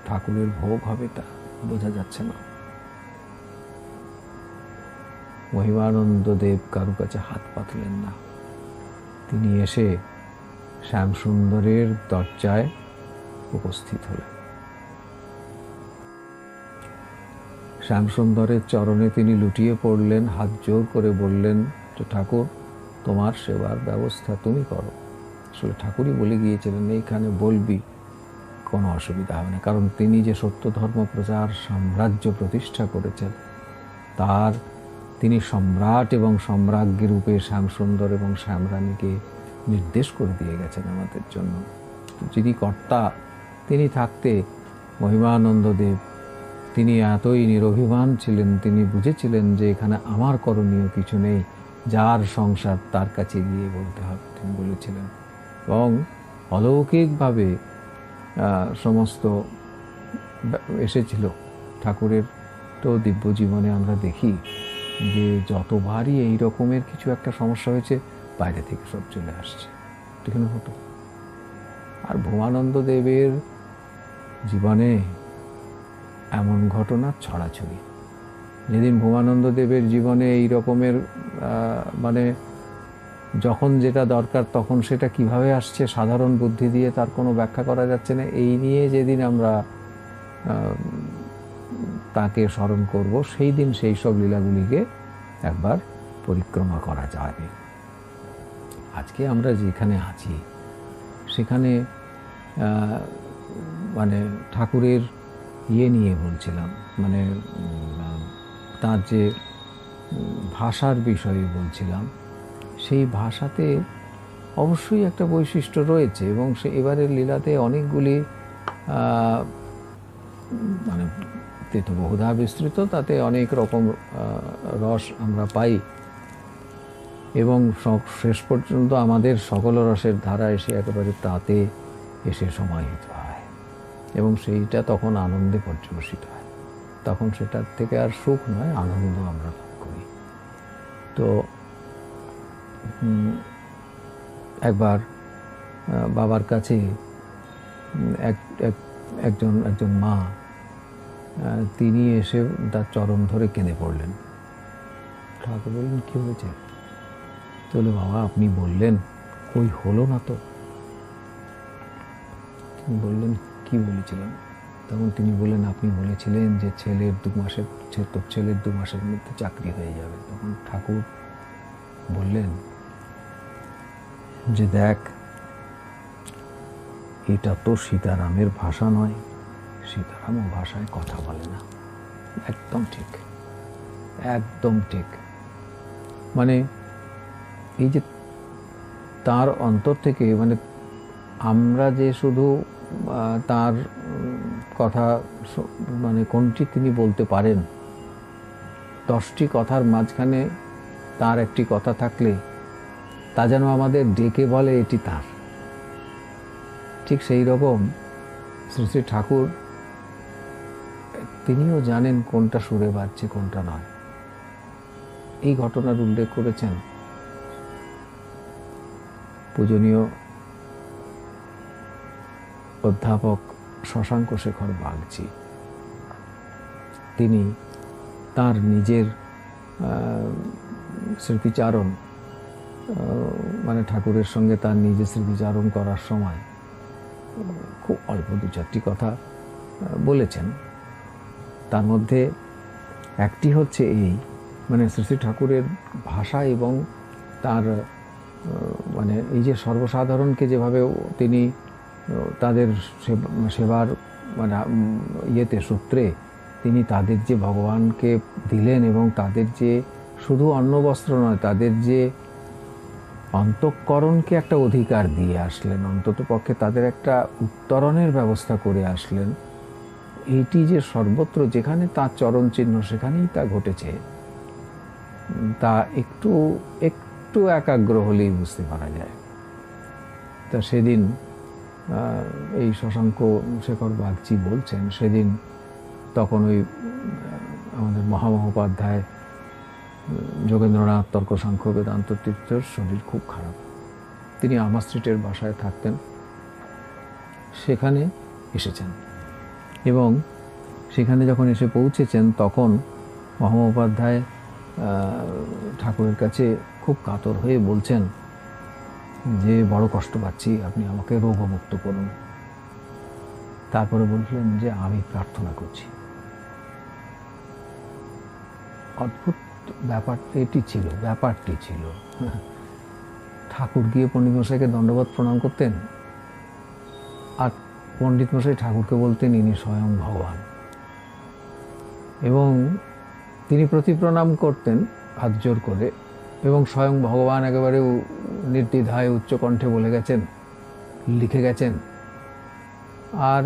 ঠাকুরের ভোগ হবে তা বোঝা যাচ্ছে না। মহিমানন্দদেব কারো কাছে হাত পাতলেন না। তিনি এসে শ্যামসুন্দরের দরজায় উপস্থিত হলেন। শ্যামসুন্দরের চরণে তিনি লুটিয়ে পড়লেন, হাত জোর করে বললেন যে ঠাকুর, তোমার সেবার ব্যবস্থা তুমি করো। আসলে ঠাকুরই বলে গিয়েছিলেন এইখানে বলবি, কোনো অসুবিধা হবে না। কারণ তিনি যে সত্য ধর্ম প্রচার সাম্রাজ্য প্রতিষ্ঠা করেছেন, তিনি সম্রাট এবং সম্রাজ্ঞী রূপে শ্যামসুন্দর এবং শ্যামরানীকে নির্দেশ করে দিয়ে গেছেন আমাদের জন্য। যিনি কর্তা তিনি থাকতে মহিমানন্দদেব তিনি এতই নিরভিমান ছিলেন, তিনি বুঝেছিলেন যে এখানে আমার করণীয় কিছু নেই, যার সংসার তার কাছে গিয়ে বলতে হবে, তিনি বলেছিলেন। এবং অলৌকিকভাবে সমস্ত এসেছিল। ঠাকুরের তো দিব্য জীবনে আমরা দেখি যে যতবারই এই রকমের কিছু একটা সমস্যা হয়েছে, বাইরে থেকে সব চলে আসছে, ঠিক না হতো। আর ভূমানন্দ দেবের জীবনে এমন ঘটনা ছড়াছড়ি। যেদিন ভূমানন্দ দেবের জীবনে এই রকমের মানে যখন যেটা দরকার তখন সেটা কিভাবে আসছে সাধারণ বুদ্ধি দিয়ে তার কোনো ব্যাখ্যা করা যাচ্ছে না। এই নিয়ে যেদিন আমরা তাকে স্মরণ করব, সেই দিন সেই সব লীলাগুলিকে একবার পরিক্রমা করা যাবে। আজকে আমরা যেখানে আছি সেখানে মানে ঠাকুরের নিয়ে বলছিলাম, মানে তার যে ভাষার বিষয়ে বলছিলাম, সেই ভাষাতে অবশ্যই একটা বৈশিষ্ট্য রয়েছে এবং সে এবারের লীলাতে অনেকগুলি মানে তো বহুধা বিস্তৃত, তাতে অনেক রকম রস আমরা পাই এবং শেষ পর্যন্ত আমাদের সকল রসের ধারা এসে একেবারে তাতে এসে সমাহিত হয় এবং সেইটা তখন আনন্দে পর্যবসিত হয়। তখন সেটার থেকে আর সুখ নয়, আনন্দ আমরা লাভ করি। তো একবার বাবার কাছে একজন মা তিনি এসে তার চরণ ধরে কেঁদে পড়লেন। ঠাকুর বললেন, কী হয়েছে? তাহলে বাবা আপনি বললেন, কই হলো না তো। তিনি বললেন, কি বলেছিলাম? তখন তিনি বললেন, আপনি বলেছিলেন যে ছেলের 2 মাসের মধ্যে চাকরি হয়ে যাবে। তখন ঠাকুর বললেন যে দেখ, এটা তো সীতারামের ভাষা নয়, সীতারাম ও ভাষায় কথা বলে না। একদম ঠিক, একদম ঠিক। মানে এই যে তার অন্তর থেকে, মানে আমরা যে শুধু তার কথা মানে কোনটি তিনি বলতে পারেন, 10টি কথার মাঝখানে তার একটি কথা থাকলে তা যেন আমাদের ডেকে বলে এটি তার। ঠিক সেই রকম শ্রী শ্রী ঠাকুর তিনিও জানেন কোনটা সুরে বাজছে কোনটা নয়। এই ঘটনার উল্লেখ করেছেন পূজনীয় অধ্যাপক শশাঙ্ক শেখর বাগচি। তিনি তার নিজের স্মৃতিচারণ, মানে ঠাকুরের সঙ্গে তার নিজের স্মৃতিচারণ করার সময় খুব অল্প 2-4টি কথা বলেছেন। তার মধ্যে একটি হচ্ছে এই, মানে শ্রী শ্রী ঠাকুরের ভাষা এবং তার মানে এই যে সর্বসাধারণকে যেভাবে তিনি তাদের সেবার মানে ইয়েতে সূত্রে তিনি তাদের যে ভগবানকে দিলেন এবং তাদের যে শুধু অন্ন বস্ত্র নয়, তাদের যে অন্তঃকরণকে একটা অধিকার দিয়ে আসলেন, অন্তত পক্ষে তাদের একটা উত্তরণের ব্যবস্থা করে আসলেন। এইটি যে সর্বত্র যেখানে তার চরণ চিহ্ন সেখানেই তা ঘটেছে, তা একটু একটু একাগ্র হলেই বুঝতে পারা যায়। তা সেদিন এই শশাঙ্ক শেখর বাগচি বলছেন, সেদিন তখন ওই আমাদের মহামহোপাধ্যায় যোগেন্দ্রনাথ তর্ক সাংখ্য বেদান্ত তীর্থের শরীর খুব খারাপ। তিনি আমা স্ট্রিটের বাসায় থাকতেন, সেখানে এসেছেন এবং সেখানে যখন এসে পৌঁছেছেন তখন মহামহোপাধ্যায় ঠাকুরের কাছে খুব কাতর হয়ে বলছেন যে বড় কষ্ট পাচ্ছি, আপনি আমাকে রোগমুক্ত করুন। তারপরে বললেন যে আমি প্রার্থনা করছি। অদ্ভুত ব্যাপারটি ছিল ঠাকুর গিয়ে পণ্ডিত মশাইকে দণ্ডবত প্রণাম করতেন, আর পণ্ডিত মশাই ঠাকুরকে বলতেন ইনি স্বয়ং ভগবান, এবং তিনি প্রতি প্রণাম করতেন হাত জোর করে, এবং স্বয়ং ভগবান একেবারে নির্দ্বিধায় উচ্চকণ্ঠে বলে গেছেন, লিখে গেছেন। আর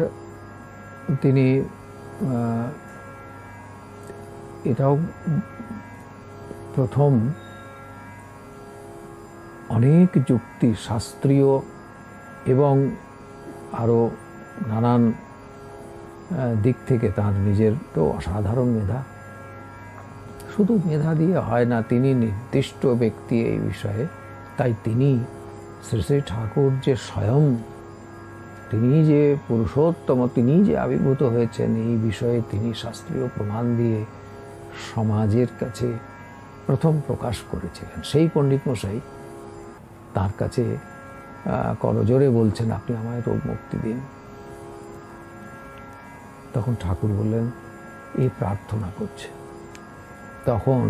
তিনি এটাও প্রথম অনেক যুক্তি, শাস্ত্রীয় এবং আরও নানান দিক থেকে তার নিজের তো অসাধারণ মেধা। শুধু মেধা দিয়ে হয় না, তিনি নির্দিষ্ট ব্যক্তি এই বিষয়ে। তাই তিনি শ্রী শ্রী ঠাকুর যে স্বয়ং, তিনি যে পুরুষোত্তম, তিনি যে আবির্ভূত হয়েছেন এই বিষয়ে তিনি শাস্ত্রীয় প্রমাণ দিয়ে সমাজের কাছে প্রথম প্রকাশ করেছিলেন। সেই পণ্ডিত মশাই তার কাছে করজোরে বলছেন, আপনি আমায় রোগ মুক্তি দিন। তখন ঠাকুর বললেন, এই প্রার্থনা করছে। তখন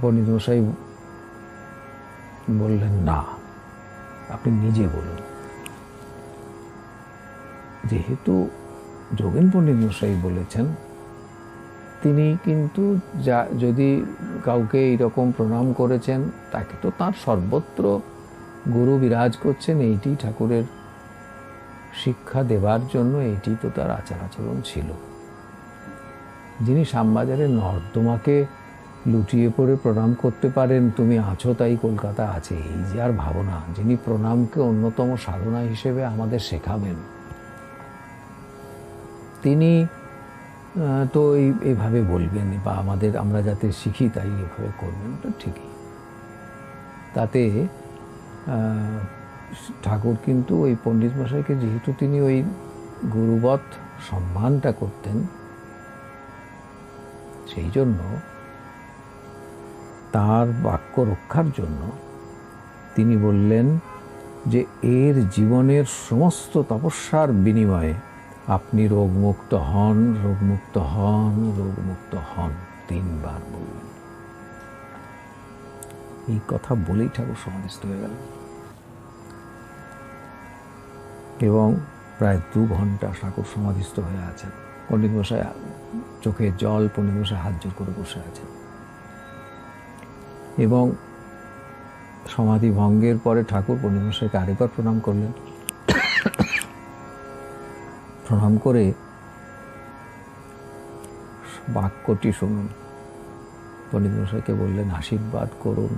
পণ্ডিত মশাই বললেন, না, আপনি নিজে বলুন। যেহেতু যোগেন পণ্ডিত মশাই বলেছেন, তিনি কিন্তু যদি কাউকে এইরকম প্রণাম করেছেন, তাকে তো তার সর্বত্র গুরু বিরাজ করছেন, এইটি ঠাকুরের শিক্ষা দেবার জন্য, এইটি তো তার আচার আচরণ ছিল। যিনি শ্যামবাজারের নর্দমাকে লুটিয়ে পড়ে প্রণাম করতে পারেন, তুমি আছো তাই কলকাতা আছে, এই যে আর ভাবনা, যিনি প্রণামকে অন্যতম সাধনা হিসেবে আমাদের শেখাবেন, তিনি তো এইভাবে বলবেন বা আমরা যাতে শিখি তাই এভাবে করবেন, তো ঠিকই। তাতে ঠাকুর কিন্তু ওই পণ্ডিত মশাইকে, যেহেতু তিনি ওই গুরুবৎ সম্মানটা করতেন, সেই জন্য তার বাক্য রক্ষার জন্য তিনি বললেন যে এর জীবনের সমস্ত তপস্যার বিনিময়ে আপনি রোগমুক্ত হন, রোগমুক্ত হন, রোগমুক্ত হন, 3 বার বললেন। এই কথা বলেই ঠাকুর সমাধিস্থ হয়ে গেল এবং প্রায় 2 ঘন্টা ঠাকুর সমাধিস্থ হয়ে আছেন। পণ্ডিত মশাই চোখে জল, পণ্ডিত মশাই হাত জোর করে বসে আছেন। এবং সমাধি ভঙ্গের পরে ঠাকুর পণ্ডিত মশাইকে আরেকবার প্রণাম করলেন। প্রণাম করে বাক্যটি শুনুন। পণ্ডিত মশাইকে বললেন, আশীর্বাদ করুন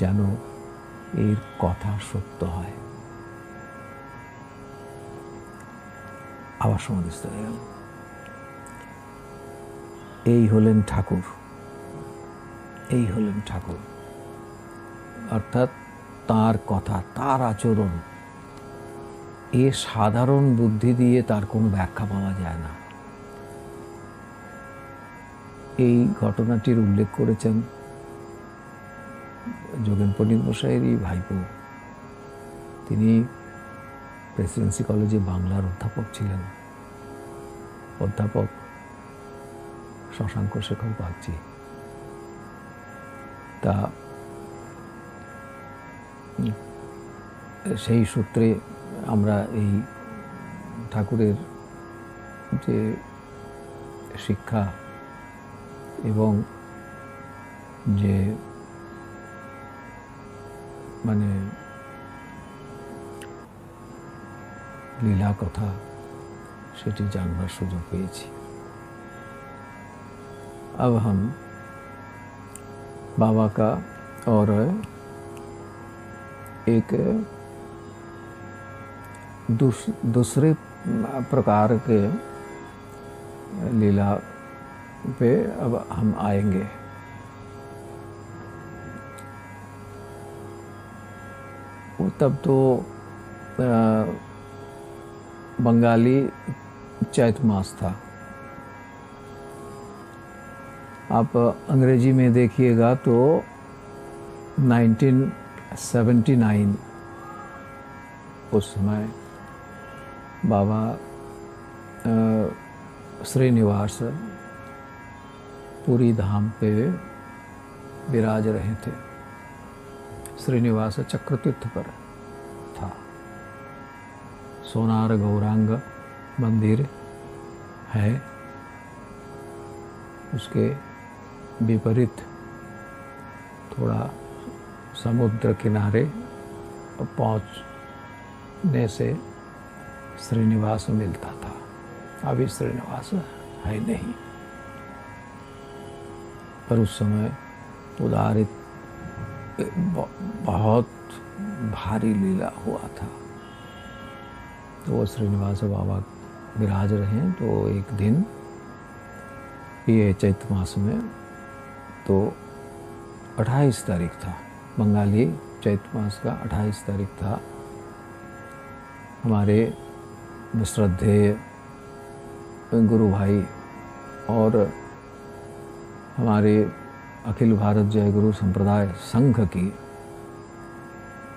যেন এর কথা সত্য হয়। আবার সমাধিস্থ হয়ে গেল। এই হলেন ঠাকুর, এই হলেন ঠাকুর। অর্থাৎ তার কথা, তার আচরণ, এ সাধারণ বুদ্ধি দিয়ে তার কোনো ব্যাখ্যা পাওয়া যায় না। এই ঘটনাটির উল্লেখ করেছেন যোগেন পণ্ডিত মশাইয়েরই ভাইপো। তিনি প্রেসিডেন্সি কলেজে বাংলার অধ্যাপক ছিলেন, অধ্যাপক শশাঙ্ক শেখর বাগচি। তা সেই সূত্রে আমরা এই ঠাকুরের যে শিক্ষা এবং যে মানে লীলা কথা সেটি जानवर সুযোগ পেয়েছি। अब हम बाबा का और एक दूसरे प्रकार के लीला पे अब हम आएंगे। वो तब तो बंगाली चैत मास था। आप अंग्रेजी में देखिएगा तो 1979 उस समय बाबा श्रीनिवास पुरी धाम पे विराज रहे थे। श्रीनिवास चक्रतीर्थ पर था। सोनार गौरांग मंदिर है, उसके विपरीत थोड़ा समुद्र किनारे पहुंचने से श्रीनिवास मिलता था। अभी श्रीनिवास है नहीं, पर उस समय उदारित बहुत भारी लीला हुआ था। तो वो श्रीनिवास बाबा विराज रहे। तो एक दिन ये चैत मास में तो 28 तारीख था, बंगाली चैत मास का 28 तारीख था। हमारे श्रद्धेय गुरु भाई और हमारे अखिल भारत जय गुरु संप्रदाय संघ की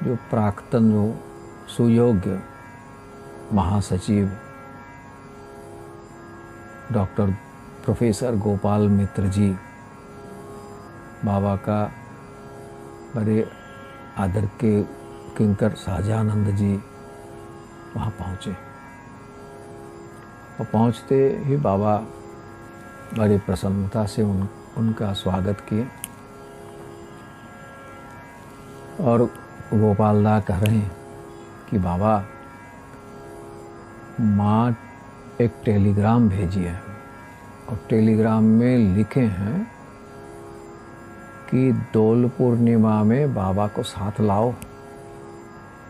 जो प्राक्तन जो सुयोग्य महासचिव डॉक्टर प्रोफेसर गोपाल मित्र जी बाबा का बड़े आदर के किंकर शाहजानंद जी वहाँ पहुँचे। और पहुँचते ही बाबा बड़ी प्रसन्नता से उनका स्वागत किए। और गोपाल दा कह रहे हैं कि बाबा माँ एक टेलीग्राम भेजी है और टेलीग्राम में लिखे हैं कि दोल पूर्णिमा में बाबा को साथ लाओ।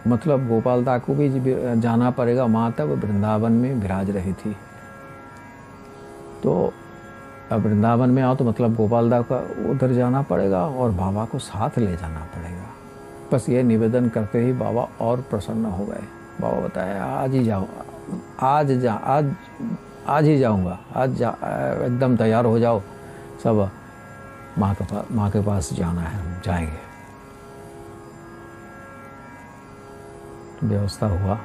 मतलब गोपाल दा को भी जाना पड़ेगा, माँ तब वृंदावन में विराज रही थी। तो अब वृंदावन में आओ तो मतलब गोपाल दा का उधर जाना पड़ेगा और बाबा को साथ ले जाना पड़ेगा। बस ये निवेदन करते ही बाबा और प्रसन्न हो गए। बाबा बताया आज ही जाओ, आज ही जाऊंगा, एकदम तैयार हो जाओ, सब माँ के पास जाना है, हम जाएंगे। व्यवस्था हुआ।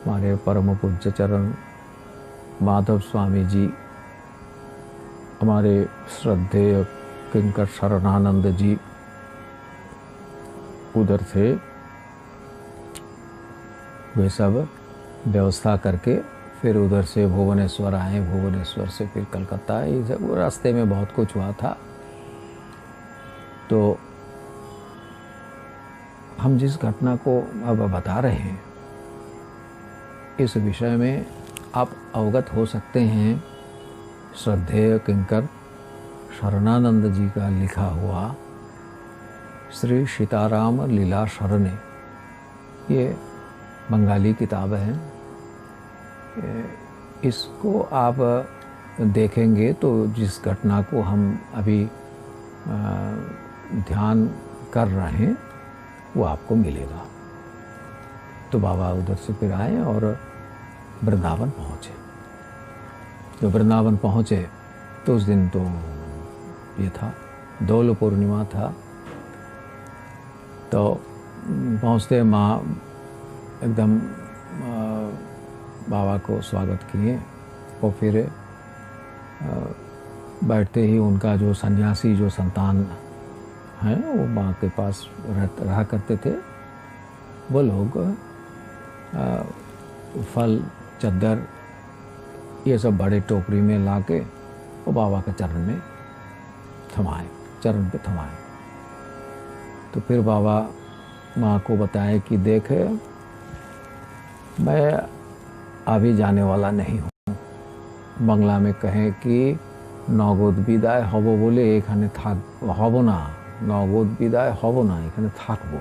हमारे परम पूज्य चरण माधव स्वामी जी, हमारे श्रद्धेय किंकर शरणानंद जी उधर थे। वे सब व्यवस्था करके फिर उधर से भुवनेश्वर आए, भुवनेश्वर से फिर कलकत्ता आए। रास्ते में बहुत कुछ हुआ था। तो हम जिस घटना को अब बता रहे हैं इस विषय में आप अवगत हो सकते हैं। श्रद्धेय किंकर शरणानंद जी का लिखा हुआ श्री सीताराम लीला शरणे, ये बंगाली किताब है। इसको आप देखेंगे तो जिस घटना को हम अभी ध्यान कर रहे हैं वो आपको मिलेगा। तो बाबा उधर से फिर आए और वृंदावन पहुँचे। जो वृंदावन पहुँचे तो उस दिन तो ये था, दोल पूर्णिमा था। तो पहुँचते माँ एकदम बाबा को स्वागत किए और फिर बैठते ही उनका जो सन्यासी जो संतान हैं वो माँ के पास रहा करते थे, वो लोग फल चद्दर ये सब बड़े टोकरी में लाके वो बाबा के चरण में थमाए, चरण पे थमाए। तो फिर बाबा माँ को बताए कि देख मैं अभी जाने वाला नहीं हूँ। बांग्ला में कहें कि नगद विदाय हब बोले एखाने थाक हब ना, नगद विदाय हब ना, एखाने थाकबो।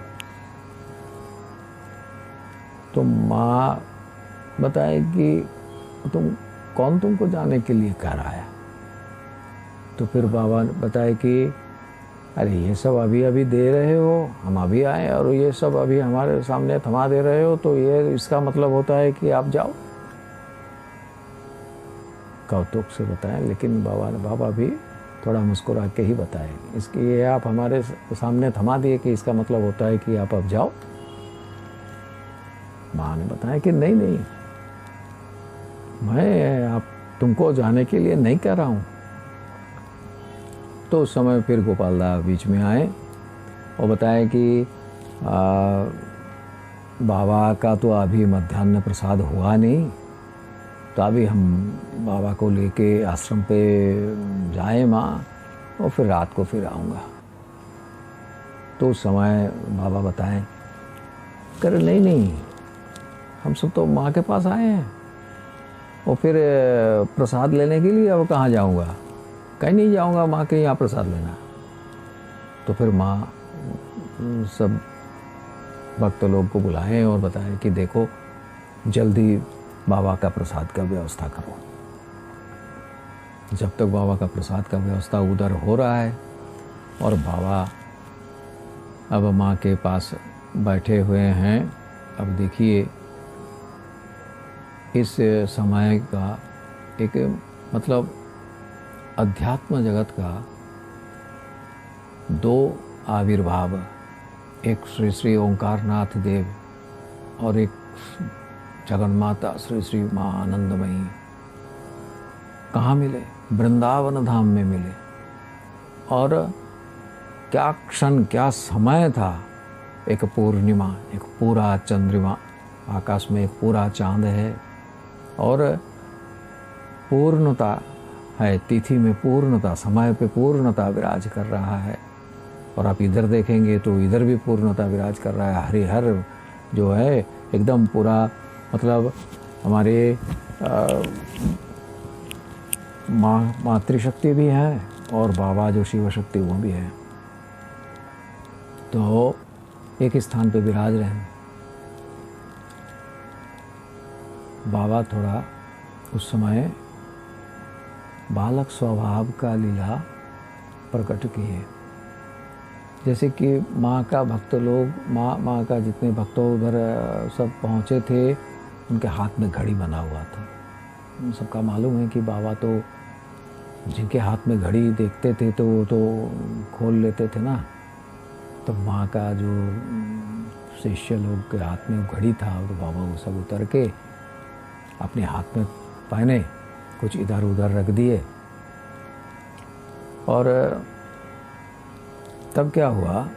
तो माँ बताए कि कौन तुमको जाने के लिए कह रहा है। तो फिर बाबा ने बताया कि अरे ये सब अभी अभी दे रहे हो, हम अभी आए और ये सब अभी हमारे सामने थमा दे रहे हो, तो ये इसका मतलब होता है कि आप जाओ। कौतुक से बताएं, लेकिन बाबा भी थोड़ा मुस्कुरा के ही बताए, इसके ये आप हमारे सामने थमा दिए कि इसका मतलब होता है कि आप अब जाओ। माँ ने बताया कि नहीं नहीं, मैं आप तुमको जाने के लिए नहीं कह रहा हूँ। तो उस समय फिर गोपाल दा बीच में आए और बताए कि बाबा का तो अभी मध्याह्न प्रसाद हुआ नहीं, तो अभी हम बाबा को लेके आश्रम पे जाएं माँ, और फिर रात को फिर आऊँगा। तो उस समय बाबा बताएं, कर नहीं नहीं, हम सब तो माँ के पास आए हैं और फिर प्रसाद लेने के लिए अब कहाँ जाऊँगा, कहीं नहीं जाऊँगा, माँ के यहाँ प्रसाद लेना। तो फिर माँ सब भक्त लोग को बुलाएं और बताएं कि देखो जल्दी बाबा का प्रसाद का व्यवस्था करो। जब तक बाबा का प्रसाद का व्यवस्था उधर हो रहा है और बाबा अब माँ के पास बैठे हुए हैं, अब देखिए इस समय का एक मतलब अध्यात्म जगत का दो आविर्भाव, एक श्री श्री ओंकारनाथ देव और एक जगन्माता श्री श्री माँ आनंदमयी कहाँ मिले? वृंदावन धाम में मिले। और क्या क्षण, क्या समय था। एक पूर्णिमा, एक पूरा चंद्रमा, आकाश में एक पूरा चांद है और पूर्णता है, तिथि में पूर्णता, समय पे पूर्णता विराज कर रहा है। और आप इधर देखेंगे तो इधर भी पूर्णता विराज कर रहा है। हरिहर जो है एकदम पूरा, मतलब हमारे मातृशक्ति भी है और बाबा जो शिव शक्ति वो भी है, तो एक स्थान पे विराज रहे हैं। बाबा थोड़ा उस समय बालक स्वभाव का लीला प्रकट किए। जैसे कि माँ का भक्त लोग, माँ का जितने भक्तों उधर सब पहुँचे थे, उनके हाथ में घड़ी बना हुआ था। उन सबका मालूम है कि बाबा तो जिनके हाथ में घड़ी देखते थे तो वो तो खोल लेते थे ना। तो माँ का जो शिष्य लोग के हाथ में घड़ी था, तो बाबा वो सब उतर के अपने हाथ में पहने, कुछ इधर उधर रख दिए। और तब क्या हुआ,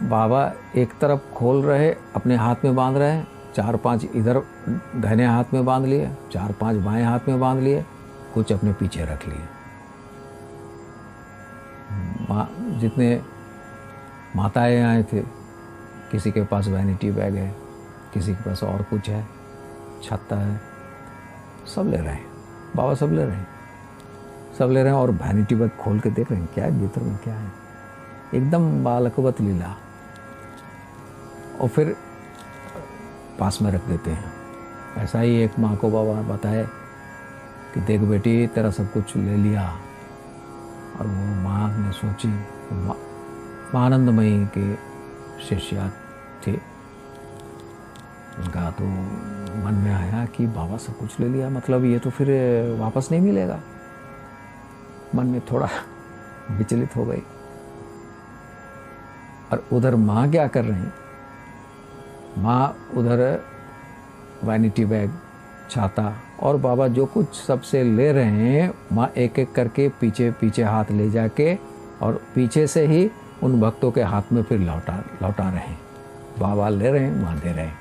बाबा एक तरफ खोल रहे, अपने हाथ में बांध रहे, 4-5 इधर दाहिने हाथ में बांध लिए, 4-5 बाएं हाथ में बांध लिए, कुछ अपने पीछे रख लिए। जितने माताएं आए थे, किसी के पास वैनिटी बैग है, किसी के पास और कुछ है, छत्ता है, सब ले रहे हैं। बाबा सब ले रहे हैं, सब ले रहे हैं और वैनिटी बैग खोल के देख रहे हैं क्या है भीतर में, क्या है। एकदम बालकवत लीला। और फिर पास में रख देते हैं। ऐसा ही एक माँ को बाबा बताए कि देख बेटी तेरा सब कुछ ले लिया। और वो माँ ने सोची, आनंदमयी के शिष्या थे, उनका तो मन में आया कि बाबा सब कुछ ले लिया, मतलब ये तो फिर वापस नहीं मिलेगा। मन में थोड़ा विचलित हो गई। और उधर माँ क्या कर रही, माँ उधर वैनिटी बैग, छाता और बाबा जो कुछ सबसे ले रहे हैं, माँ एक एक करके पीछे पीछे हाथ ले जाके और पीछे से ही उन भक्तों के हाथ में फिर लौटा रहे हैं। बाबा ले रहे हैं, माँ दे रहे हैं,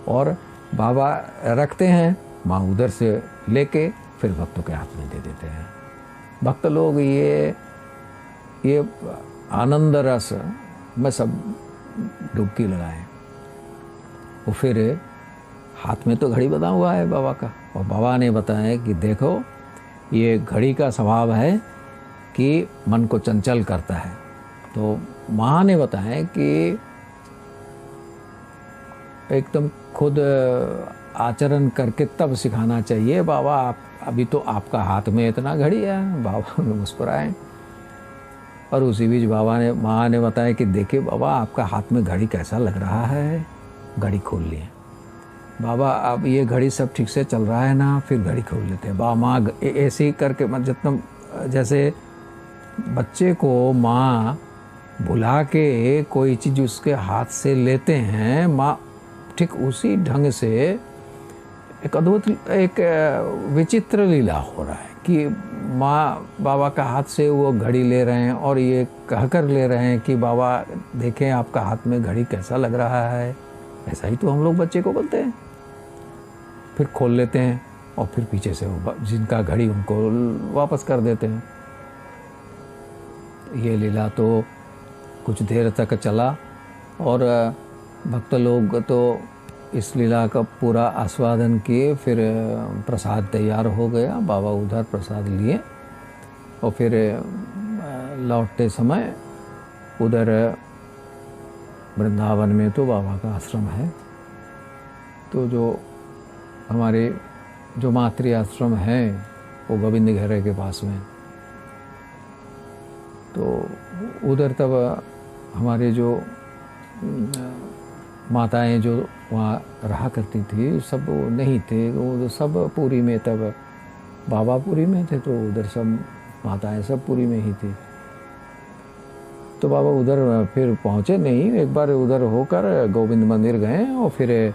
और बाबा रखते हैं, माँ उधर से लेके फिर भक्तों के हाथ में दे देते हैं। भक्त लोग ये आनंद रस में सब डुबकी लगाए। वो फिर हाथ में तो घड़ी बंधा हुआ है बाबा का, और बाबा ने बताया कि देखो ये घड़ी का स्वभाव है कि मन को चंचल करता है। तो माँ ने बताया कि एकदम खुद आचरण करके तब सिखाना चाहिए। बाबा आप अभी तो आपका हाथ में इतना घड़ी है। बाबा मुस्कुराए, और उसी बीच माँ ने बताया कि देखिए बाबा आपका हाथ में घड़ी कैसा लग रहा है। घड़ी खोल लिए। बाबा अब ये घड़ी सब ठीक से चल रहा है ना, फिर घड़ी खोल लेते हैं। बाबा माँ ऐसे ही करके, जितना जैसे बच्चे को माँ बुला के कोई चीज़ उसके हाथ से लेते हैं, माँ ठीक उसी ढंग से एक अद्भुत, एक विचित्र लीला हो रहा है कि माँ बाबा का हाथ से वो घड़ी ले रहे हैं और ये कहकर ले रहे हैं कि बाबा देखें आपका हाथ में घड़ी कैसा लग रहा है। ऐसा ही तो हम लोग बच्चे को बोलते हैं। फिर खोल लेते हैं और फिर पीछे से जिनका घड़ी उनको वापस कर देते हैं। ये लीला तो कुछ देर तक चला, और भक्त लोग तो इस लीला का पूरा आस्वादन किए। फिर प्रसाद तैयार हो गया, बाबा उधर प्रसाद लिए, और फिर लौटते समय उधर वृंदावन में तो बाबा का आश्रम है। तो जो हमारे जो मातृ आश्रम है वो गोविंद घेरे के पास में, तो उधर तब हमारे जो माताएं जो वहाँ रहा करती थी सब नहीं थे, वो सब पुरी में, तब बाबा पुरी में थे, तो उधर सब माताएं सब पुरी में ही थी। तो बाबा उधर फिर पहुँचे नहीं, एक बार उधर होकर गोविंद मंदिर गए, और फिर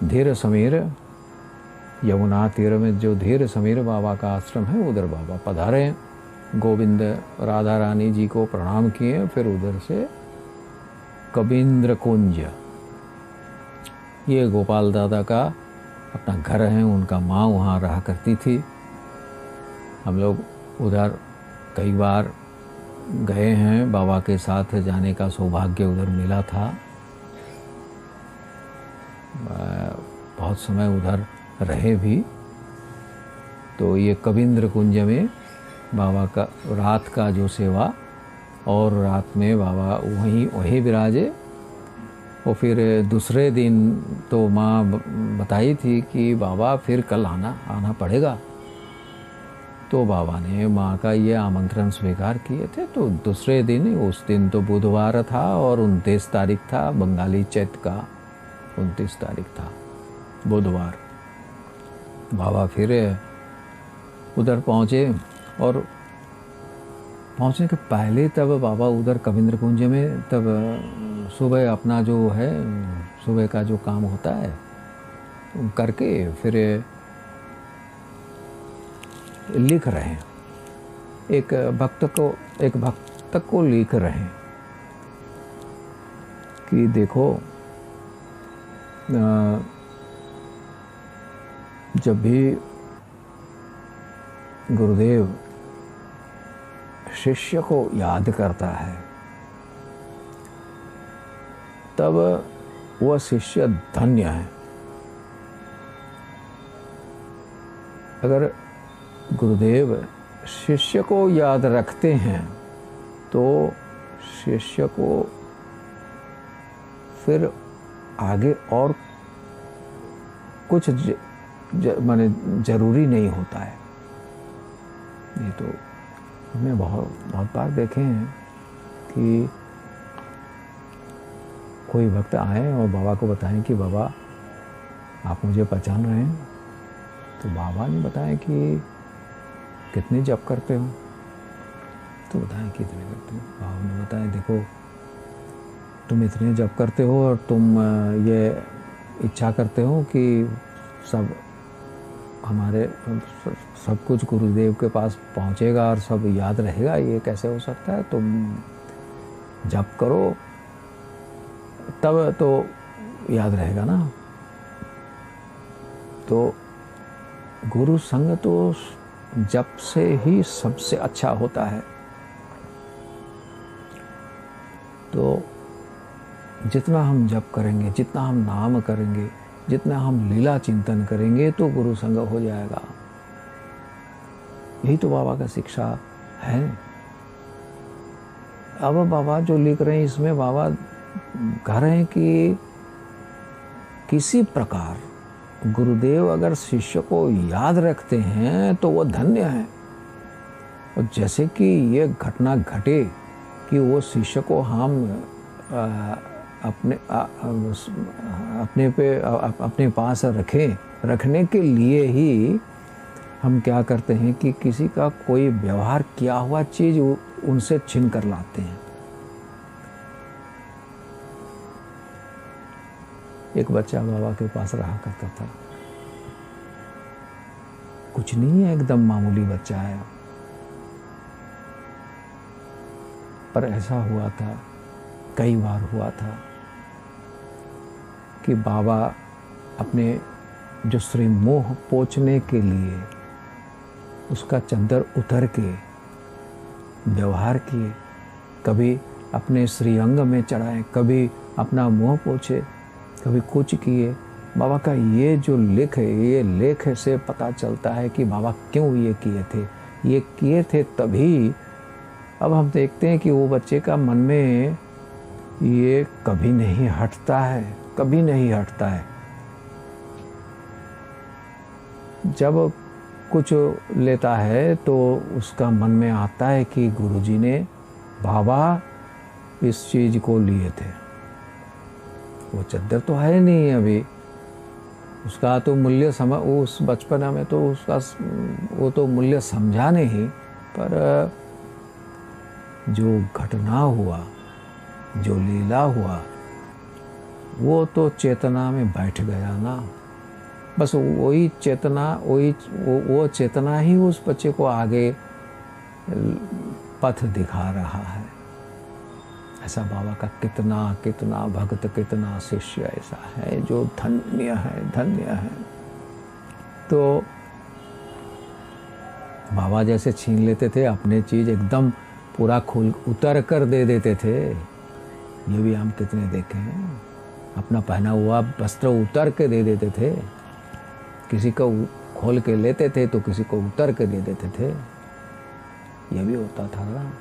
धीर समीर यमुना तीर में जो धीर समीर बाबा का आश्रम है उधर बाबा पधारे। गोविंद राधा रानी जी को प्रणाम किए, फिर उधर से कबींद्र कुंज, ये गोपाल दादा का अपना घर है, उनका माँ वहाँ रहा करती थी। हम लोग उधर कई बार गए हैं, बाबा के साथ जाने का सौभाग्य उधर मिला था। बहुत समय उधर रहे भी। तो ये कबींद्र कुंज में बाबा का रात का जो सेवा, और रात में बाबा वहीं विराजे। और फिर दूसरे दिन तो माँ बताई थी कि बाबा फिर कल आना पड़ेगा। तो बाबा ने माँ का ये आमंत्रण स्वीकार किए थे। तो दूसरे दिन, उस दिन तो बुधवार था और 29 तारीख था, बंगाली चैत का 29 तारीख था, बुधवार। बाबा फिर उधर पहुँचे, और पहुँचने के पहले तब बाबा उधर कबींद्र कुंज में तब सुबह अपना जो है सुबह का जो काम होता है करके फिर लिख रहे हैं। एक भक्त को लिख रहे हैं कि देखो, जब भी गुरुदेव शिष्य को याद करता है तब वह शिष्य धन्य है। अगर गुरुदेव शिष्य को याद रखते हैं तो शिष्य को फिर आगे और कुछ माने ज़रूरी नहीं होता है। ये तो हमने बहुत बार देखे हैं कि कोई भक्त आए और बाबा को बताएं कि बाबा आप मुझे पहचान रहे हैं, तो बाबा ने बताया कि कितने जप करते हो, तो बताएं कितने करते हो। बाबा ने बताया देखो तुम इतने जप करते हो और तुम ये इच्छा करते हो कि सब हमारे सब कुछ गुरुदेव के पास पहुंचेगा और सब याद रहेगा, ये कैसे हो सकता है? तुम जप करो तब तो याद रहेगा ना। तो गुरु संग तो जप से ही सबसे अच्छा होता है। तो जितना हम जप करेंगे, जितना हम नाम करेंगे, जितना हम लीला चिंतन करेंगे तो गुरु संग हो जाएगा। यही तो बाबा का शिक्षा है। अब बाबा जो लिख रहे हैं इसमें बाबा कह रहे हैं कि किसी प्रकार गुरुदेव अगर शिष्य को याद रखते हैं तो वो धन्य है। और जैसे कि ये घटना घटे कि वो शिष्य को हम अपने पास रखने के लिए ही हम क्या करते हैं कि किसी का कोई व्यवहार किया हुआ चीज उनसे छीन कर लाते हैं। एक बच्चा बाबा के पास रहा करता था, कुछ नहीं है, एकदम मामूली बच्चा है, पर ऐसा हुआ था, कई बार हुआ था कि बाबा अपने जो श्री मोह पोंछने के लिए उसका चद्दर उतर के व्यवहार किए, कभी अपने श्रीअंग में चढ़ाए, कभी अपना मुँह पोंछे, कभी कुछ किए। बाबा का ये जो लेख है, ये लेख से पता चलता है कि बाबा क्यों ये किए थे। ये किए थे तभी अब हम देखते हैं कि वो बच्चे का मन में ये कभी नहीं हटता है, कभी नहीं हटता है। जब कुछ लेता है तो उसका मन में आता है कि गुरुजी ने बाबा इस चीज को लिए थे। वो चद्दर तो है नहीं अभी, उसका तो मूल्य उस बचपना में तो उसका वो तो मूल्य समझा नहीं, पर जो घटना हुआ, जो लीला हुआ, वो तो चेतना में बैठ गया ना। बस वही चेतना, वो चेतना ही उस बच्चे को आगे पथ दिखा रहा है। ऐसा बाबा का कितना भक्त, कितना शिष्य ऐसा है जो धन्य है, धन्य है। तो बाबा जैसे छीन लेते थे अपने चीज, एकदम पूरा खुल उतर कर दे देते थे। ये भी हम कितने देखे हैं। अपना पहना हुआ वस्त्र उतर के दे देते थे, किसी को खोल के लेते थे तो किसी को उतर के दे देते थे। ये भी होता था ना,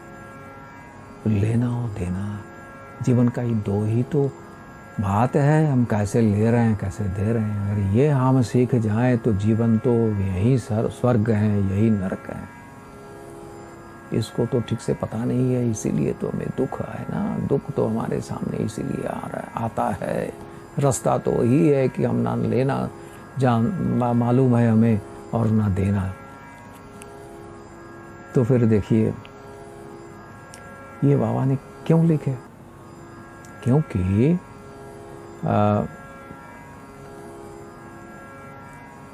लेना और देना। जीवन का ही दो ही तो बात है, हम कैसे ले रहे हैं, कैसे दे रहे हैं। अगर ये हम सीख जाएं तो जीवन तो यही स्वर्ग है, यही नरक है। इसको तो ठीक से पता नहीं है, इसीलिए तो हमें दुख है ना। दुख तो हमारे सामने इसीलिए आता है। रास्ता तो वही है कि हम ना लेना मालूम है हमें और ना देना। तो फिर देखिए ये बाबा ने क्यों लिखे, क्योंकि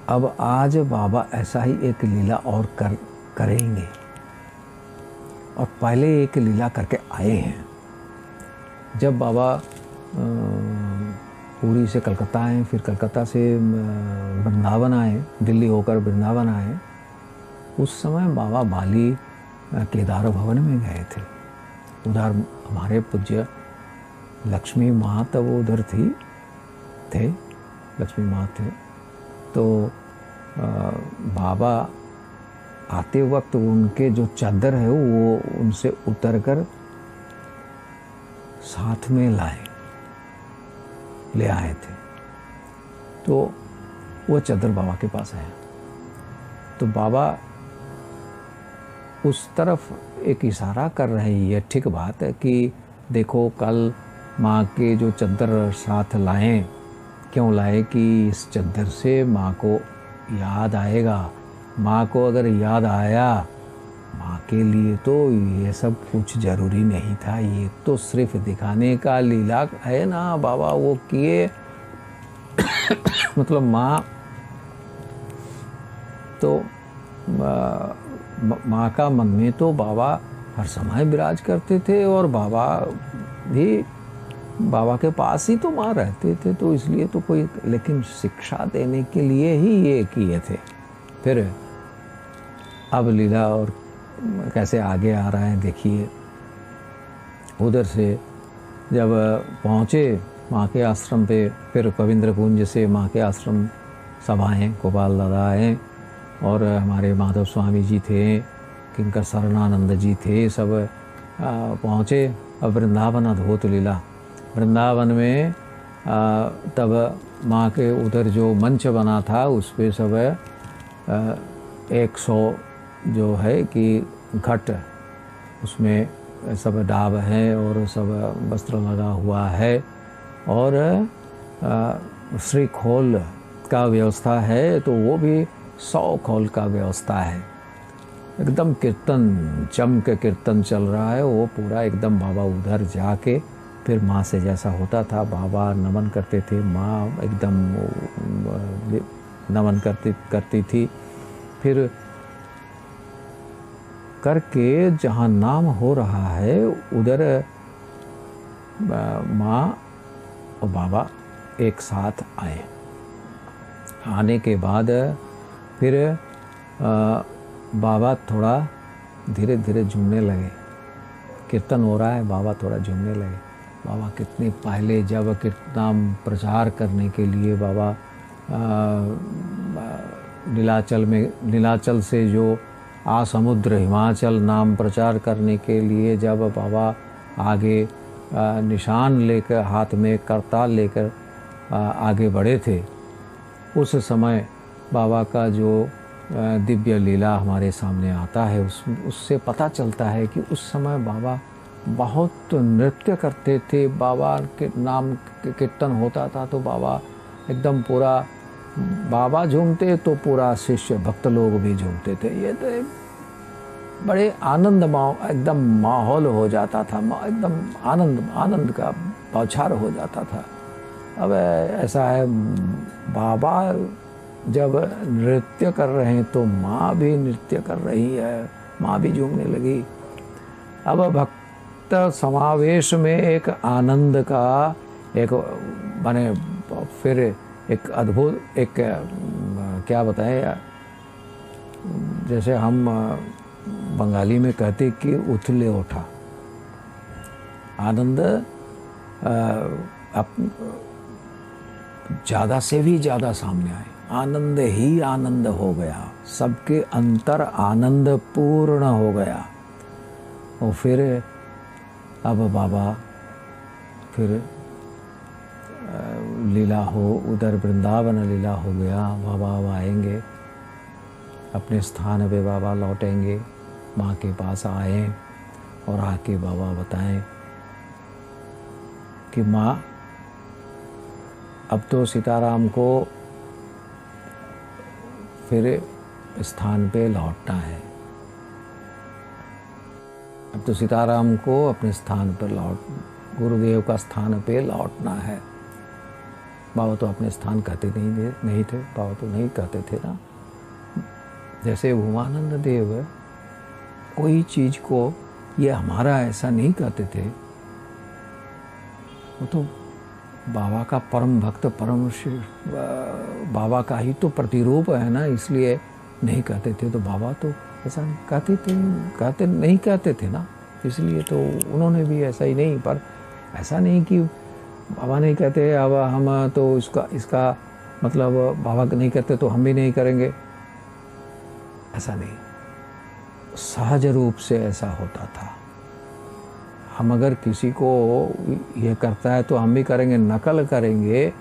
अब आज बाबा ऐसा ही एक लीला और करेंगे, और पहले एक लीला करके आए हैं। जब बाबा पुरी से कलकत्ता आए, फिर कलकत्ता से वृंदावन आए, दिल्ली होकर वृंदावन आए, उस समय बाबा बाली केदार भवन में गए थे। उधर हमारे पूज्य लक्ष्मी माँ तब वो उधर थे लक्ष्मी माँ थे। तो बाबा आते वक्त उनके जो चादर है वो उनसे उतरकर साथ में ले आए थे। तो वो चद्दर बाबा के पास आया। तो बाबा उस तरफ एक इशारा कर रहे हैं, ये ठीक बात है कि देखो कल माँ के जो चद्दर साथ लाएं, क्यों लाए कि इस चद्दर से माँ को याद आएगा। माँ को अगर याद आया, माँ के लिए तो ये सब कुछ ज़रूरी नहीं था, ये तो सिर्फ दिखाने का लीला है ना बाबा वो किए। मतलब माँ तो माँ का मन में तो बाबा हर समय विराज करते थे और बाबा भी, बाबा के पास ही तो माँ रहते थे, तो इसलिए तो कोई, लेकिन शिक्षा देने के लिए ही ये किए थे। फिर अब लीला और कैसे आगे आ रहा है देखिए। उधर से जब पहुँचे माँ के आश्रम पे, फिर कविंद्र कुंज से माँ के आश्रम सब आए, गोपाल दादा आए और हमारे माधव स्वामी जी थे, किंकर शरणानंद जी थे, सब पहुँचे। अब वृंदावन अद्भुत लीला। वृंदावन में तब माँ के उधर जो मंच बना था उस पे सब 100 जो है कि घट, उसमें सब डाब है और सब वस्त्र लगा हुआ है और श्री खोल का व्यवस्था है, तो वो भी 100 खोल का व्यवस्था है। एकदम कीर्तन, जम के कीर्तन चल रहा है वो पूरा एकदम। बाबा उधर जाके फिर माँ से जैसा होता था, बाबा नमन करते थे, माँ एकदम नमन करती थी। फिर करके जहाँ नाम हो रहा है उधर माँ और बाबा एक साथ आए। आने के बाद फिर बाबा थोड़ा धीरे धीरे झूमने लगे। कीर्तन हो रहा है, बाबा थोड़ा झूमने लगे। बाबा कितने पहले जब कीर्तन प्रचार करने के लिए बाबा नीलाचल से जो समुद्र हिमाचल नाम प्रचार करने के लिए जब बाबा आगे निशान लेकर, हाथ में करताल लेकर आगे बढ़े थे, उस समय बाबा का जो दिव्य लीला हमारे सामने आता है, उससे पता चलता है कि उस समय बाबा बहुत नृत्य करते थे। बाबा के नाम कीर्तन होता था तो बाबा एकदम पूरा, बाबा झूमते तो पूरा शिष्य भक्त लोग भी झूमते थे। ये तो एक बड़े आनंद एकदम माहौल हो जाता था, एकदम आनंद का बौछार हो जाता था। अब ऐसा है, बाबा जब नृत्य कर रहे हैं तो माँ भी नृत्य कर रही है, माँ भी झूमने लगी। अब भक्त समावेश में एक आनंद का एक माने फिर एक अद्भुत, एक क्या बताएं, जैसे हम बंगाली में कहते कि उथले उठा आनंद, ज़्यादा से भी ज़्यादा सामने आए, आनंद ही आनंद हो गया, सबके अंतर आनंद पूर्ण हो गया। और फिर अब बाबा फिर लीला हो, उधर वृंदावन लीला हो गया। बाबा अब आएंगे अपने स्थान पे, बाबा लौटेंगे, माँ के पास आए और आके बाबा बताएं कि माँ अब तो सीताराम को फिर स्थान पे लौटना है, अब तो सीताराम को अपने स्थान पर गुरुदेव का स्थान पे लौटना है। बाबा तो अपने स्थान कहते नहीं थे, बाबा तो नहीं कहते थे ना। जैसे भूमानंद देव कोई चीज़ को ये हमारा ऐसा नहीं कहते थे, वो तो बाबा का परम भक्त, परम बाबा का ही तो प्रतिरूप है ना, इसलिए नहीं कहते थे। तो बाबा तो ऐसा नहीं कहते थे ना, इसलिए तो उन्होंने भी ऐसा ही नहीं। पर ऐसा नहीं कि बाबा नहीं कहते अब हम तो इसका मतलब बाबा नहीं करते तो हम भी नहीं करेंगे, ऐसा नहीं। सहज रूप से ऐसा होता था। हम अगर किसी को ये करता है तो हम भी करेंगे, नकल करेंगे,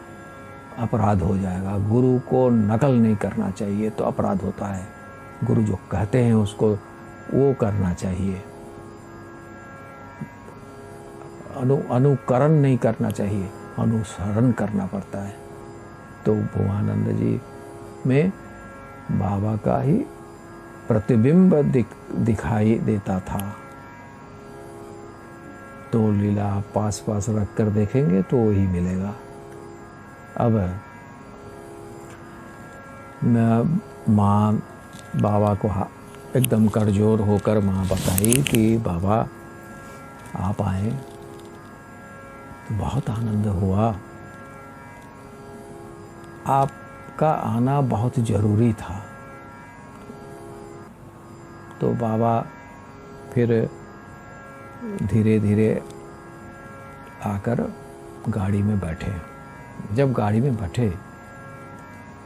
अपराध हो जाएगा। गुरु को नकल नहीं करना चाहिए तो अपराध होता है। गुरु जो कहते हैं उसको वो करना चाहिए। अनुकरण नहीं करना चाहिए, अनुसरण करना पड़ता है। तो भवानंद जी में बाबा का ही प्रतिबिंब दिखाई देता था। तो लीला आप पास पास रख कर देखेंगे तो वही मिलेगा। अब माँ बाबा को एकदम कड़जोर होकर माँ बताई कि बाबा आप आए तो बहुत आनंद हुआ, आपका आना बहुत ज़रूरी था। तो बाबा फिर धीरे धीरे आकर गाड़ी में बैठे। जब गाड़ी में बैठे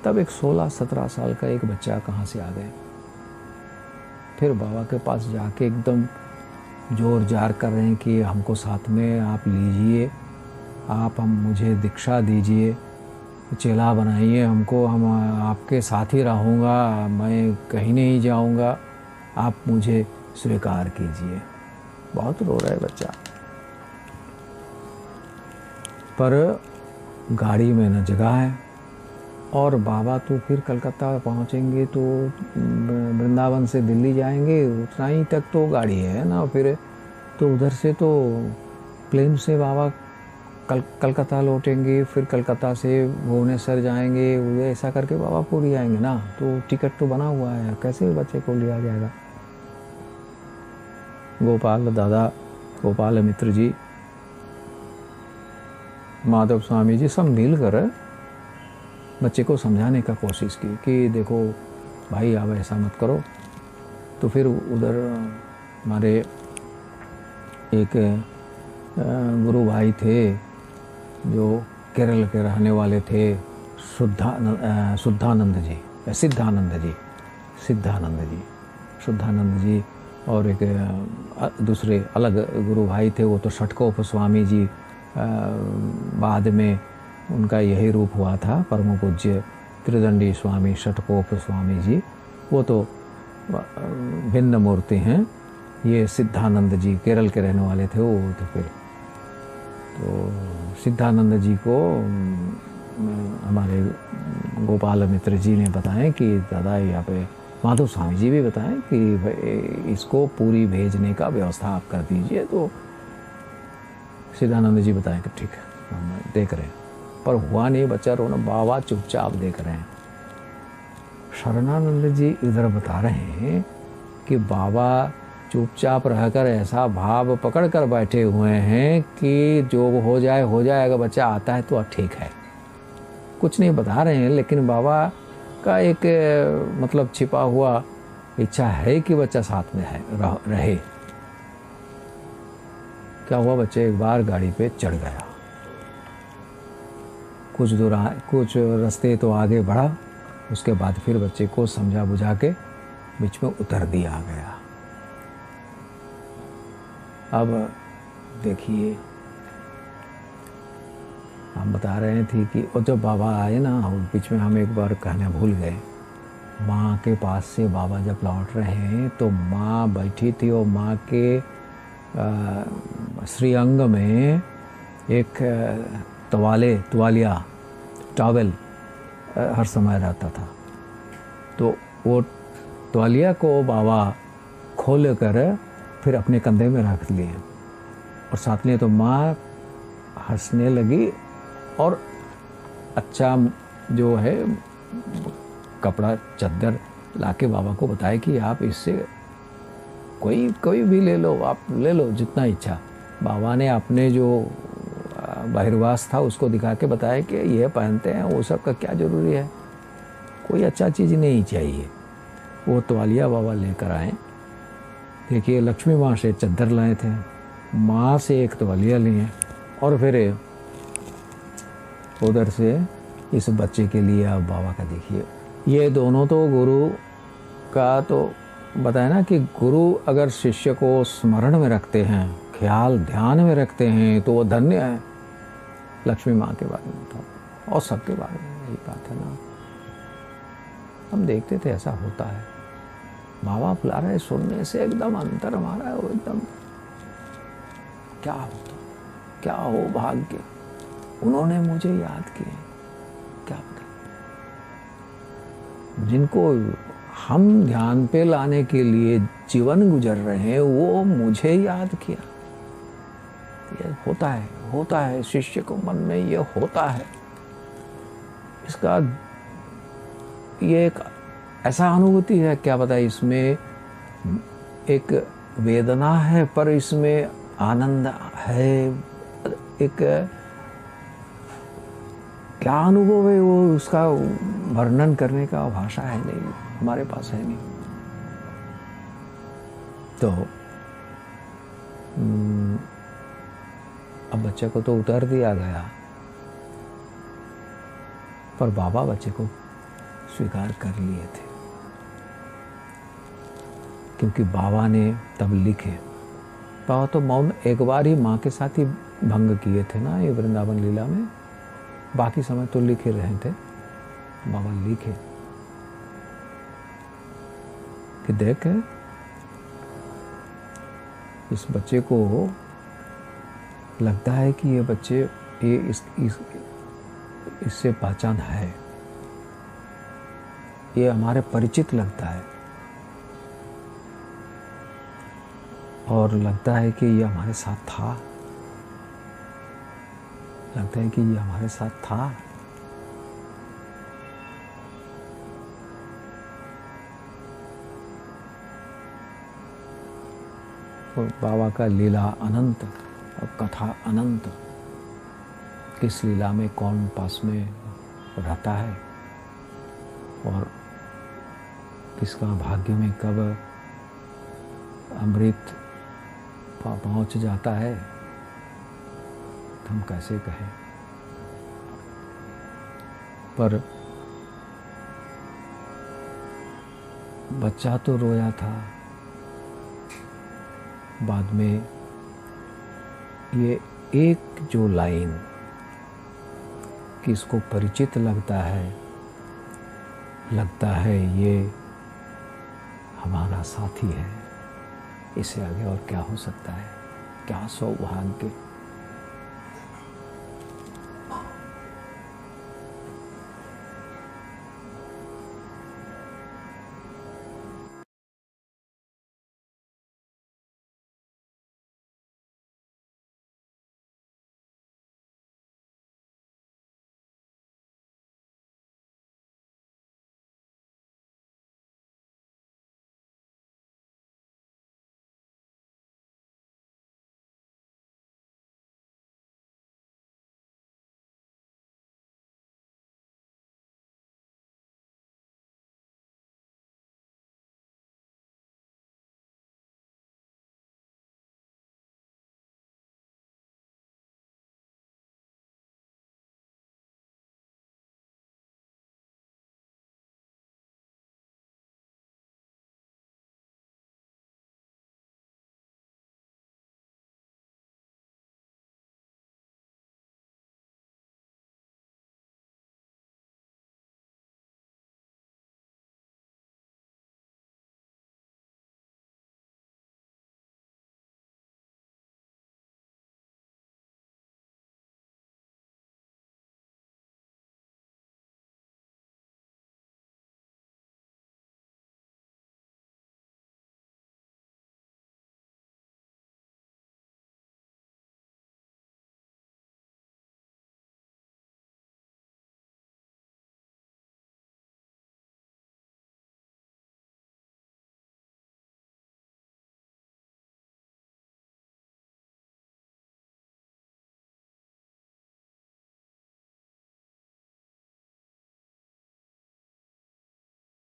तब एक 16-17 साल का एक बच्चा कहाँ से आ गए। फिर बाबा के पास जाके एकदम जोर जार कर रहे हैं कि हमको साथ में आप लीजिए, आप मुझे दीक्षा दीजिए, चेला बनाइए हमको, हम आपके साथ ही रहूँगा, मैं कहीं नहीं जाऊँगा, आप मुझे स्वीकार कीजिए। बहुत रो रहा है बच्चा। पर गाड़ी में न जगह है और बाबा तो फिर कलकत्ता पहुंचेंगे तो वृंदावन से दिल्ली जाएंगे, उतना ही तक तो गाड़ी है ना। फिर तो उधर से तो प्लेन से बाबा कलकत्ता लौटेंगे, फिर कलकत्ता से भुवनेश्वर जाएंगे, ऐसा करके बाबा पूरी आएंगे ना। तो टिकट तो बना हुआ है, कैसे बच्चे को लिया जाएगा। गोपाल दादा, गोपाल मित्र जी, माधव स्वामी जी सब मिलकर बच्चे को समझाने का कोशिश की कि देखो भाई अब ऐसा मत करो। तो फिर उधर हमारे एक गुरु भाई थे जो केरल के रहने वाले थे, शुद्धानंद जी और एक दूसरे अलग गुरु भाई थे, वो तो षटकोप स्वामी जी बाद में उनका यही रूप हुआ था, परम पूज्य त्रिदंडी स्वामी षटकोप स्वामी जी, वो तो भिन्न मूर्ति हैं। ये सिद्धानंद जी केरल के रहने वाले थे वो। तो फिर तो सिद्धानंद जी को हमारे गोपाल मित्र जी ने बताया कि दादा यहाँ पे माधव स्वामी जी भी बताएं कि इसको पूरी भेजने का व्यवस्था आप कर दीजिए। तो सिद्धानंद जी बताएं कि ठीक है, हम देख रहे हैं। पर हुआ नहीं, बच्चा रोना, बाबा चुपचाप देख रहे हैं। शरणानंद जी इधर बता रहे हैं कि बाबा चुपचाप रहकर ऐसा भाव पकड़ कर बैठे हुए हैं कि जो हो जाए हो जाए, अगर बच्चा आता है तो ठीक है। कुछ नहीं बता रहे हैं, लेकिन बाबा का एक मतलब छिपा हुआ इच्छा है कि बच्चा साथ में है रहे। क्या हुआ, बच्चे एक बार गाड़ी पे चढ़ गया, कुछ रास्ते तो आगे बढ़ा, उसके बाद फिर बच्चे को समझा बुझा के बीच में उतर दिया गया। अब देखिए, हम बता रहे थे कि और जब बाबा आए ना, बीच में हम एक बार कहना भूल गए, माँ के पास से बाबा जब लौट रहे हैं तो माँ बैठी थी और माँ के श्रीअंग में एक टॉवेल हर समय रहता था। तो वो तौलिया को बाबा खोल कर फिर अपने कंधे में रख लिए और साथ में तो माँ हंसने लगी और अच्छा जो है कपड़ा चादर लाके बाबा को बताया कि आप इससे कोई भी ले लो, आप ले लो जितना इच्छा। बाबा ने अपने जो बहिर्वास था उसको दिखा के बताया कि यह पहनते हैं, वो सब का क्या ज़रूरी है, कोई अच्छा चीज़ नहीं चाहिए। वो तौलिया बाबा लेकर आए। देखिए, लक्ष्मी माँ से चादर लाए थे, माँ से एक तौलिया लिए और फिर उधर से इस बच्चे के लिए अब बाबा का देखिए, ये दोनों तो गुरु का तो बताया ना कि गुरु अगर शिष्य को स्मरण में रखते हैं, ख्याल ध्यान में रखते हैं तो वो धन्य है। लक्ष्मी माँ के बारे में था। और सबके बारे में यही बात है ना। हम देखते थे ऐसा होता है, माँ बाप बुला रहे सुनने से एकदम अंतर हमारा है वो एकदम, क्या होता, क्या हो भाग्य, उन्होंने मुझे याद किए, क्या पता। जिनको हम ध्यान पे लाने के लिए जीवन गुजर रहे हैं वो मुझे याद किया। ये होता है शिष्य को मन में ये होता है। इसका ये एक ऐसा अनुभूति है, क्या पता इसमें एक वेदना है पर इसमें आनंद है, एक क्या अनुभव है वो, उसका वर्णन करने का भाषा है नहीं, हमारे पास है नहीं। तो अब बच्चे को तो उतार दिया गया, पर बाबा बच्चे को स्वीकार कर लिए थे, क्योंकि बाबा ने तब लिखे। बाबा तो मौन एक बार ही माँ के साथ ही भंग किए थे ना ये वृंदावन लीला में, बाकी समय तो लिखे रहे थे। बाबा लिखे कि देख इस बच्चे को लगता है कि ये बच्चे ये इससे पहचान है, ये हमारे परिचित लगता है और लगता है कि ये हमारे साथ था, लगता है कि ये हमारे साथ था। और बाबा का लीला अनंत और कथा अनंत, किस लीला में कौन पास में रहता है और किसका भाग्य में कब अमृत पहुंच जाता है, हम कैसे कहें। पर बच्चा तो रोया था, बाद में ये एक जो लाइन कि इसको परिचित लगता है ये हमारा साथी है, इससे आगे और क्या हो सकता है। क्या सौभाग्य।